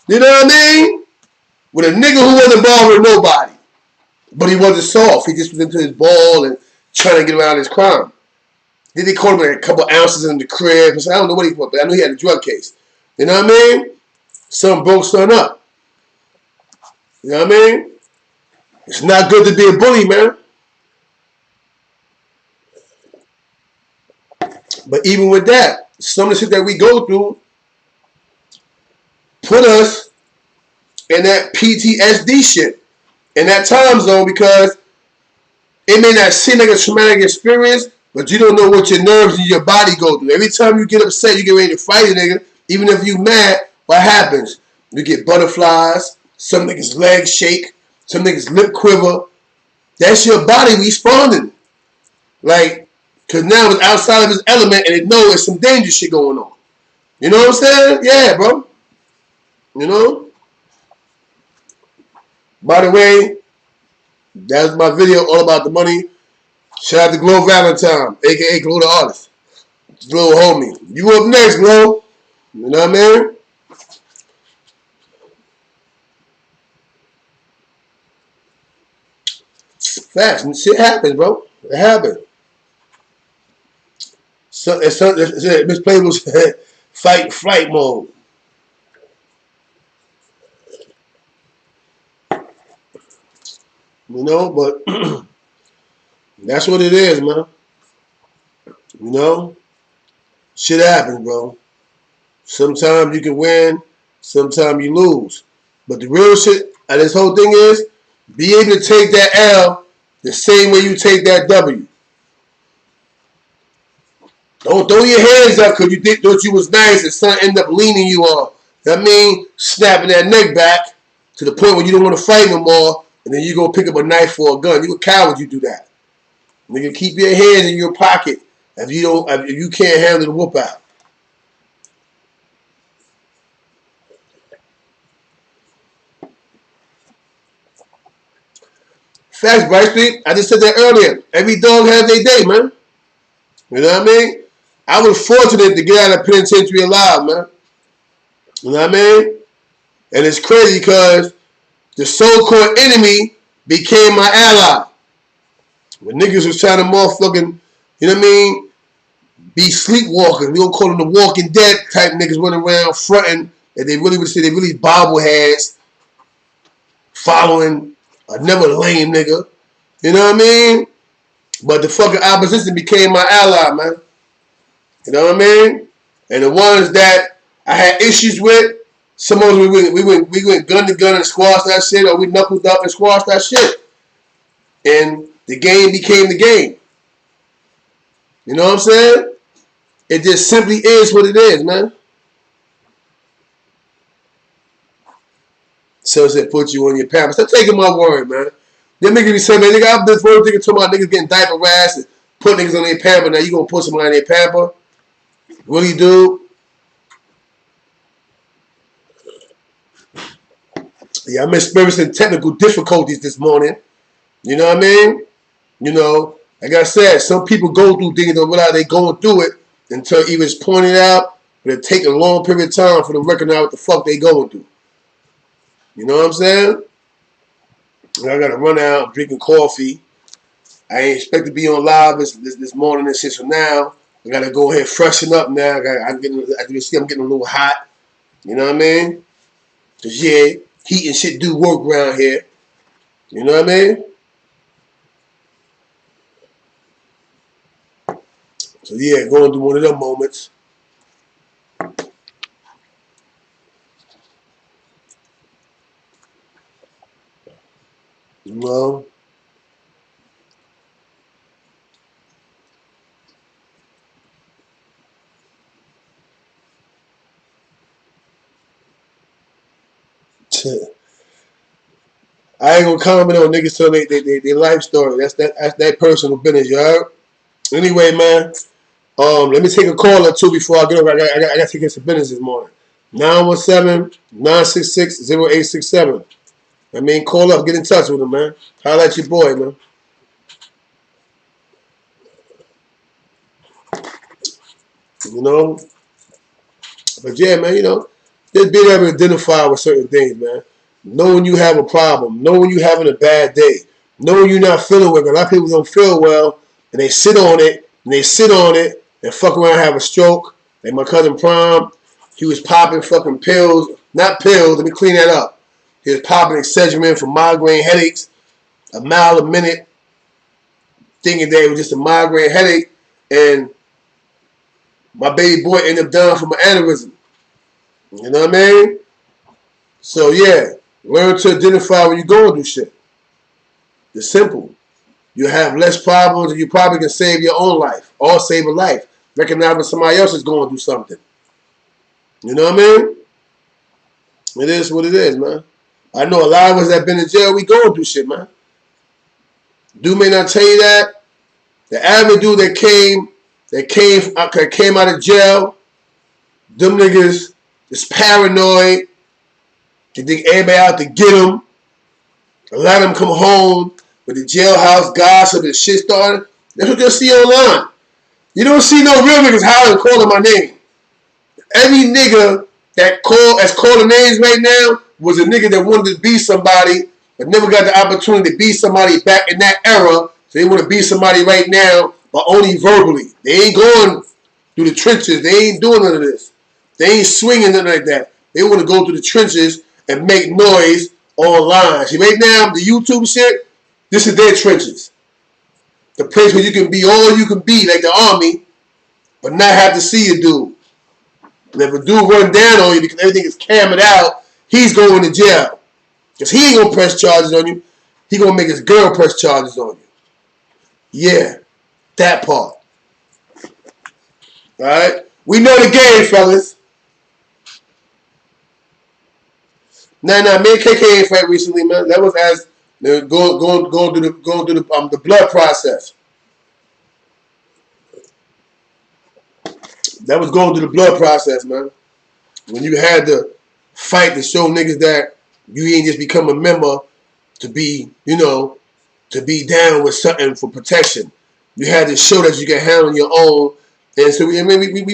You know what I mean? With a nigga who wasn't bothering nobody. But he wasn't soft. He just was into his ball and trying to get around his crime. Then they called him like a couple ounces in the crib. I don't know what he put, but I knew he had a drug case. You know what I mean? Son broke son up. You know what I mean? It's not good to be a bully, man. But even with that, some of the shit that we go through put us in that PTSD shit, in that time zone, because it may not seem like a traumatic experience, but you don't know what your nerves and your body go through. Every time you get upset, you get ready to fight a nigga, even if you mad, what happens? You get butterflies, some niggas legs shake, some niggas lip quiver. That's your body responding. Like, because now it's outside of his element and it knows there's some dangerous shit going on. You know what I'm saying? Yeah, bro. You know? By the way, that's my video all about the money. Shout out to Glow Valentine, a.k.a. Glow the Artist. Glow homie. You up next, Glow. You know what I mean? Facts. Shit happens, bro. It happens. So, Miss Play was fight flight mode. You know, but that's what it is, man. You know? Shit happens, bro. Sometimes you can win, sometimes you lose. But the real shit of this whole thing is be able to take that L the same way you take that W. Don't throw your hands up because you thought you was nice and son end up leaning you off. That means snapping that neck back to the point where you don't want to fight no more, and then you go pick up a knife or a gun. You a coward, you do that. Nigga, keep your hands in your pocket if you can't handle the whoop out. Facts, Bright Street. I just said that earlier. Every dog has their day, man. You know what I mean? I was fortunate to get out of the penitentiary alive, man. You know what I mean? And it's crazy because the so-called enemy became my ally. When niggas was trying to motherfucking, you know what I mean, be sleepwalkers. We don't call them the Walking Dead type niggas running around fronting that they really would say they really bobbleheads following another lame nigga. You know what I mean? But the fucking opposition became my ally, man. You know what I mean? And the ones that I had issues with, some of us we went gun to gun and squashed that shit, or we knuckled up and squashed that shit. And the game became the game. You know what I'm saying? It just simply is what it is, man. So said, put you on your pampers. Stop taking my word, man. Them niggas be saying, man, nigga, I've been first thinking to my niggas getting diaper rash and put niggas on their pamper. Now you gonna put somebody on their pamper? Really, dude? Yeah, I'm experiencing technical difficulties this morning. You know what I mean? You know, like I said, some people go through things and don't realize they going through it until either it's pointed out or it take a long period of time for them to recognize what the fuck they going through. You know what I'm saying? And I got to run out drinking coffee. I ain't expect to be on live this morning and shit, so now I got to go ahead and freshen up now. As you can see, I'm getting a little hot. You know what I mean? Because, yeah, heat and shit do work around here. You know what I mean? So, yeah, going through one of them moments. You know? I ain't gonna comment on niggas telling their life story. That's that personal business, you heard? Anyway, man, let me take a call or two before I get over. I got to take care of some business this morning. 917-966-0867. I mean, call up, get in touch with him, man. Holla at your boy, man. You know? But yeah, man, you know, just being able to identify with certain things, man. Knowing you have a problem, knowing you having a bad day, knowing you're not feeling well. A lot of people don't feel well, and they sit on it, and fuck around and have a stroke. Like my cousin Prom, he was popping fucking pills. Not pills, let me clean that up. He was popping Excedrin for migraine headaches, a mile a minute, thinking that it was just a migraine headache, and my baby boy ended up dying from an aneurysm. You know what I mean? So yeah, learn to identify when you're going through shit. It's simple. You have less problems and you probably can save your own life or save a life. Recognize when somebody else is going through something. You know what I mean? It is what it is, man. I know a lot of us that been in jail, we going through shit, man. Dude may not tell you that. The average dude that came out of jail, them niggas is paranoid. They think everybody out to get them. A lot of them come home with the jailhouse gossip and shit started. That's what you'll see online. You don't see no real niggas hollering calling my name. Every nigga that's calling names right now was a nigga that wanted to be somebody but never got the opportunity to be somebody back in that era. So they want to be somebody right now, but only verbally. They ain't going through the trenches. They ain't doing none of this. They ain't swinging nothing like that. They want to go through the trenches and make noise online. See, right now, the YouTube shit, this is their trenches. The place where you can be all you can be, like the army, but not have to see a dude. And if a dude run down on you because everything is cammed out, he's going to jail. Because he ain't going to press charges on you. He going to make his girl press charges on you. Yeah, that part. Alright? We know the game, fellas. Nah, me and KK ain't fight recently, man. That was as going through the blood process. That was going through the blood process, man. When you had to fight to show niggas that you ain't just become a member to be, to be down with something for protection. You had to show that you can handle your own. And so we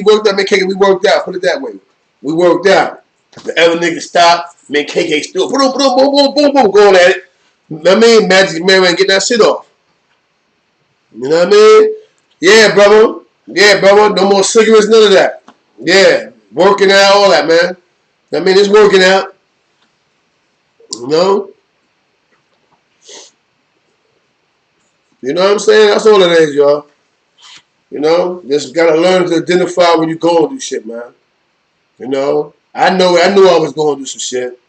worked out, man, KK, we worked out. Put it that way. We worked out. The other nigga stopped, man, KK still boom, going at it. I mean, Magic Man get that shit off. You know what I mean? Yeah, brother. Yeah, brother. No more cigarettes, none of that. Yeah. Working out, all that, man. I mean, it's working out. You know? You know what I'm saying? That's all it is, y'all. You know? Just gotta learn to identify when you're going through shit, man. You know? I knew I was going through some shit.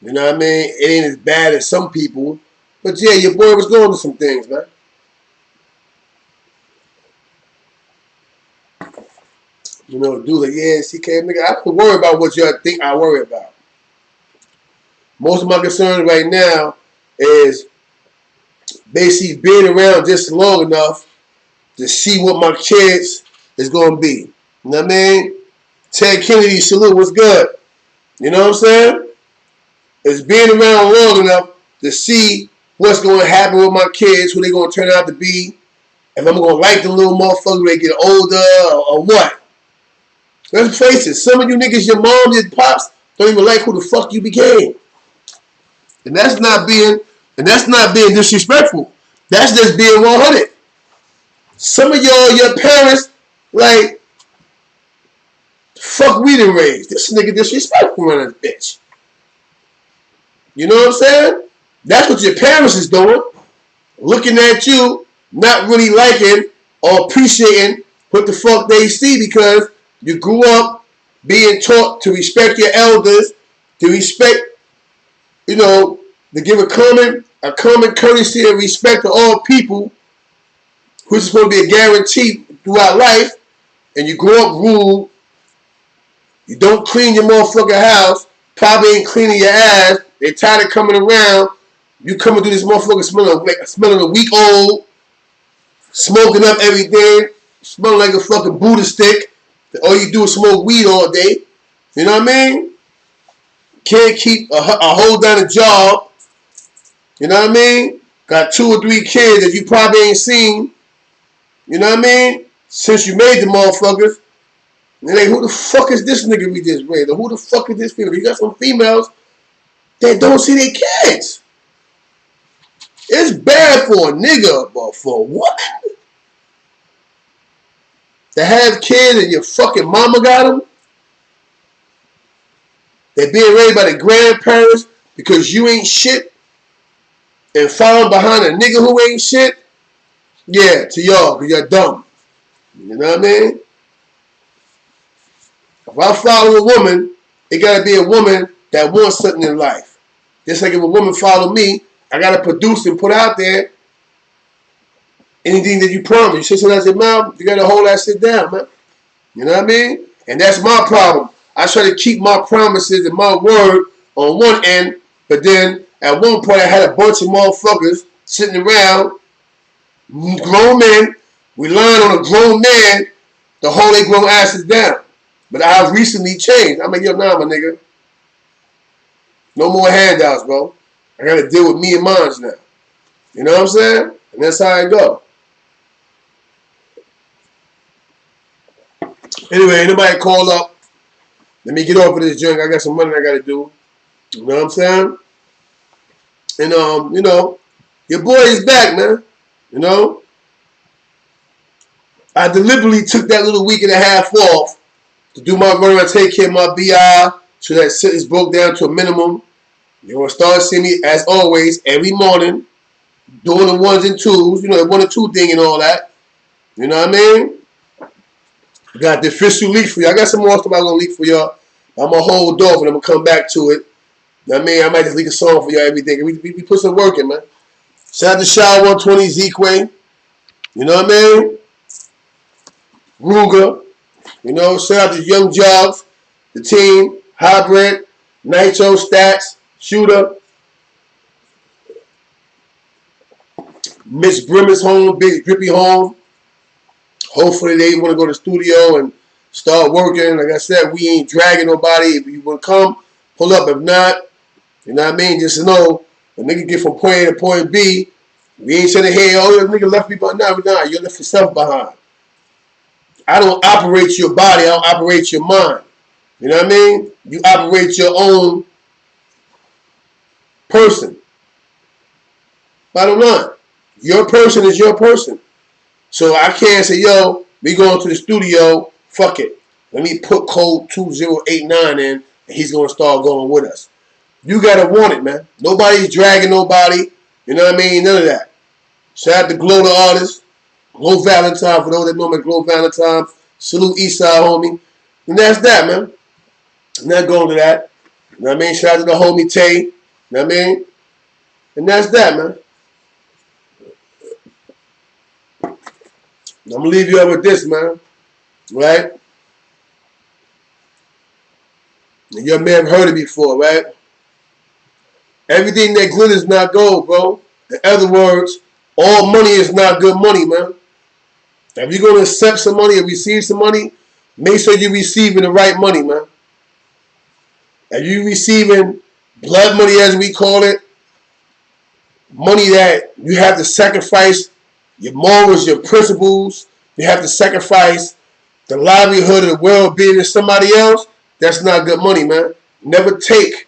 You know what I mean? It ain't as bad as some people. But yeah, your boy was going through some things, man. You know, dude like, yeah, CK, nigga, I don't worry about what y'all think I worry about. Most of my concern right now is basically being around just long enough to see what my kids is going to be. You know what I mean? Ted Kennedy, salute, what's good? You know what I'm saying? It's being around long enough to see what's going to happen with my kids, who they're going to turn out to be, if I'm going to like the little motherfucker when they get older or what. Let's face it, some of you niggas, your mom, your pops, don't even like who the fuck you became. And that's not being disrespectful. That's just being 100. Some of y'all, your parents, like, fuck we done raised. This nigga disrespectful in this bitch. You know what I'm saying? That's what your parents is doing. Looking at you, not really liking or appreciating what the fuck they see because you grew up being taught to respect your elders, to respect, to give a common courtesy and respect to all people, which is supposed to be a guarantee throughout life, and you grow up rude, you don't clean your motherfucking house, probably ain't cleaning your ass, they tired of coming around, you coming through this motherfucker smelling a week old, smoking up everything, smelling like a fucking Buddha stick. All you do is smoke weed all day. You know what I mean? Can't keep a hold down a job. You know what I mean? Got 2 or 3 kids that you probably ain't seen. You know what I mean? Since you made the motherfuckers. And like, who the fuck is this nigga we just raised? Or who the fuck is this female? You got some females that don't see their kids. It's bad for a nigga, but for what? To have kids and your fucking mama got them? They're being raised by the grandparents because you ain't shit and following behind a nigga who ain't shit? Yeah, to y'all, because you're dumb. You know what I mean? If I follow a woman, it got to be a woman that wants something in life. Just like if a woman follow me, I got to produce and put out there anything that you promise. You say something out your mouth, you got to hold that shit down, man. You know what I mean? And that's my problem. I try to keep my promises and my word on one end, but then at one point I had a bunch of motherfuckers sitting around, grown men, relying on a grown man to hold their grown asses down. But I've recently changed. I'm like, yo, nah, my nigga. No more handouts, bro. I got to deal with me and mine now. You know what I'm saying? And that's how it go. Anyway, anybody call up? Let me get off of this junk. I got some money I got to do. You know what I'm saying? And, your boy is back, man. You know? I deliberately took that little week and a half off to do my run and take care of my BI so that shit is broke down to a minimum. You're going to start seeing me, as always, every morning doing the 1s and 2s, the 1 and 2 thing and all that. You know what I mean? Got the official leak for you. I got some more stuff I'm gonna leak for y'all. I'm gonna hold off and I'm gonna come back to it. I mean, I might just leak a song for y'all every day. We put some work in, man. Shout out to Shaw 120 Zequay. You know what I mean? Ruger. You know, shout out to Young Jogs, the team, Hybrid, Nitro, Stats, Shooter. Miss Brim is home, Big Drippy home. Hopefully they want to go to the studio and start working. Like I said, we ain't dragging nobody. If you want to come, pull up. If not, you know what I mean? Just know, a nigga get from point A to point B. We ain't saying, hey, oh, that nigga left me behind. Nah, you left yourself behind. I don't operate your body. I don't operate your mind. You know what I mean? You operate your own person. Bottom line. Your person is your person. So I can't say, yo, we going to the studio, fuck it. Let me put code 2089 in, and he's going to start going with us. You got to want it, man. Nobody's dragging nobody. You know what I mean? None of that. Shout out to Glow the artist. Glow Valentine, for those that know me, Glow Valentine. Salute Eastside, homie. And that's that, man. I'm not going to that. You know what I mean? Shout out to the homie Tay. You know what I mean? And that's that, man. I'm going to leave you up with this, man. Right? And you may have heard it before, right? Everything that glitters is not gold, bro. In other words, all money is not good money, man. If you're going to accept some money or receive some money, make sure you're receiving the right money, man. If you're receiving blood money, as we call it, money that you have to sacrifice your morals, your principles, you have to sacrifice the livelihood of the well-being of somebody else, that's not good money, man. Never take,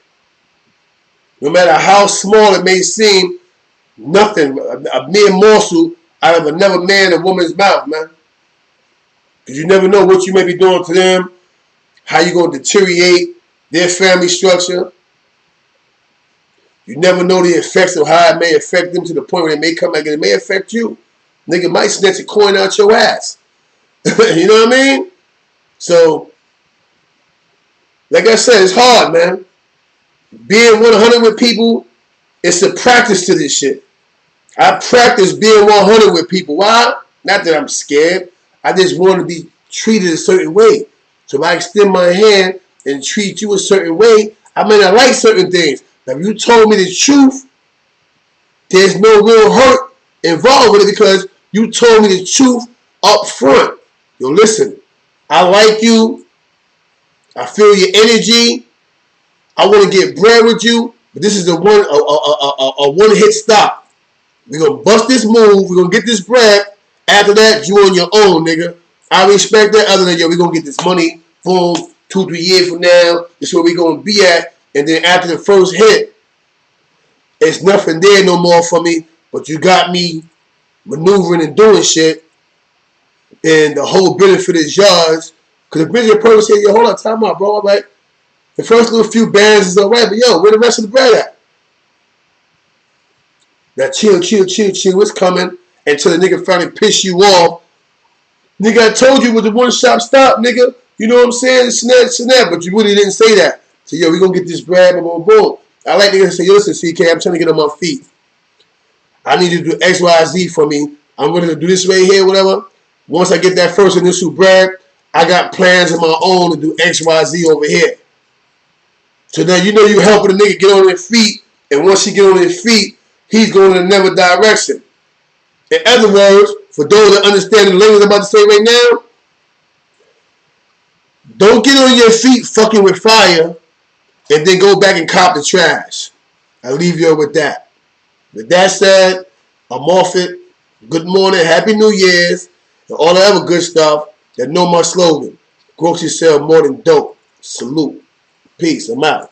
no matter how small it may seem, nothing, a mere morsel out of another man or woman's mouth, man. Because you never know what you may be doing to them, how you're going to deteriorate their family structure. You never know the effects of how it may affect them to the point where they may come back and it may affect you. Nigga might snatch a coin out your ass. You know what I mean? So, like I said, it's hard, man. Being 100 with people, it's a practice to this shit. I practice being 100 with people. Why? Not that I'm scared. I just want to be treated a certain way. So if I extend my hand and treat you a certain way, I may not like certain things. Now, if you told me the truth, there's no real hurt involved with it because you told me the truth up front. Yo, listen, I like you. I feel your energy. I want to get bread with you, but this is a one-hit stop. We're going to bust this move. We're going to get this bread. After that, you on your own, nigga. I respect that. Other than, yo, we're going to get this money. Boom. 2-3 years from now, this is where we're going to be at. And then after the first hit, it's nothing there no more for me. But you got me maneuvering and doing shit. And the whole benefit is yours. Because the business person said, yo, hold on, time out, bro. I'm like, the first little few bands is all right, but yo, where the rest of the bread at? That chill, what's coming until the nigga finally piss you off. Nigga, I told you it was a one-shop stop, nigga. You know what I'm saying? Snap, but you really didn't say that. So, yo, we gonna get this bread, boom, boom. I like niggas to say, yo, listen, CK, I'm trying to get on my feet. I need you to do X, Y, Z for me. I'm going to do this right here, whatever. Once I get that first initial bread, I got plans of my own to do X, Y, Z over here. So now you know you helping the nigga get on their feet, and once he get on his feet, he's going in another direction. In other words, for those that understand the language I'm about to say right now, don't get on your feet fucking with fire and then go back and cop the trash. I'll leave you with that. With that said, I'm off it. Good morning, Happy New Year's, and all the other good stuff that know my slogan. Grocery sell more than dope. Salute. Peace. I'm out.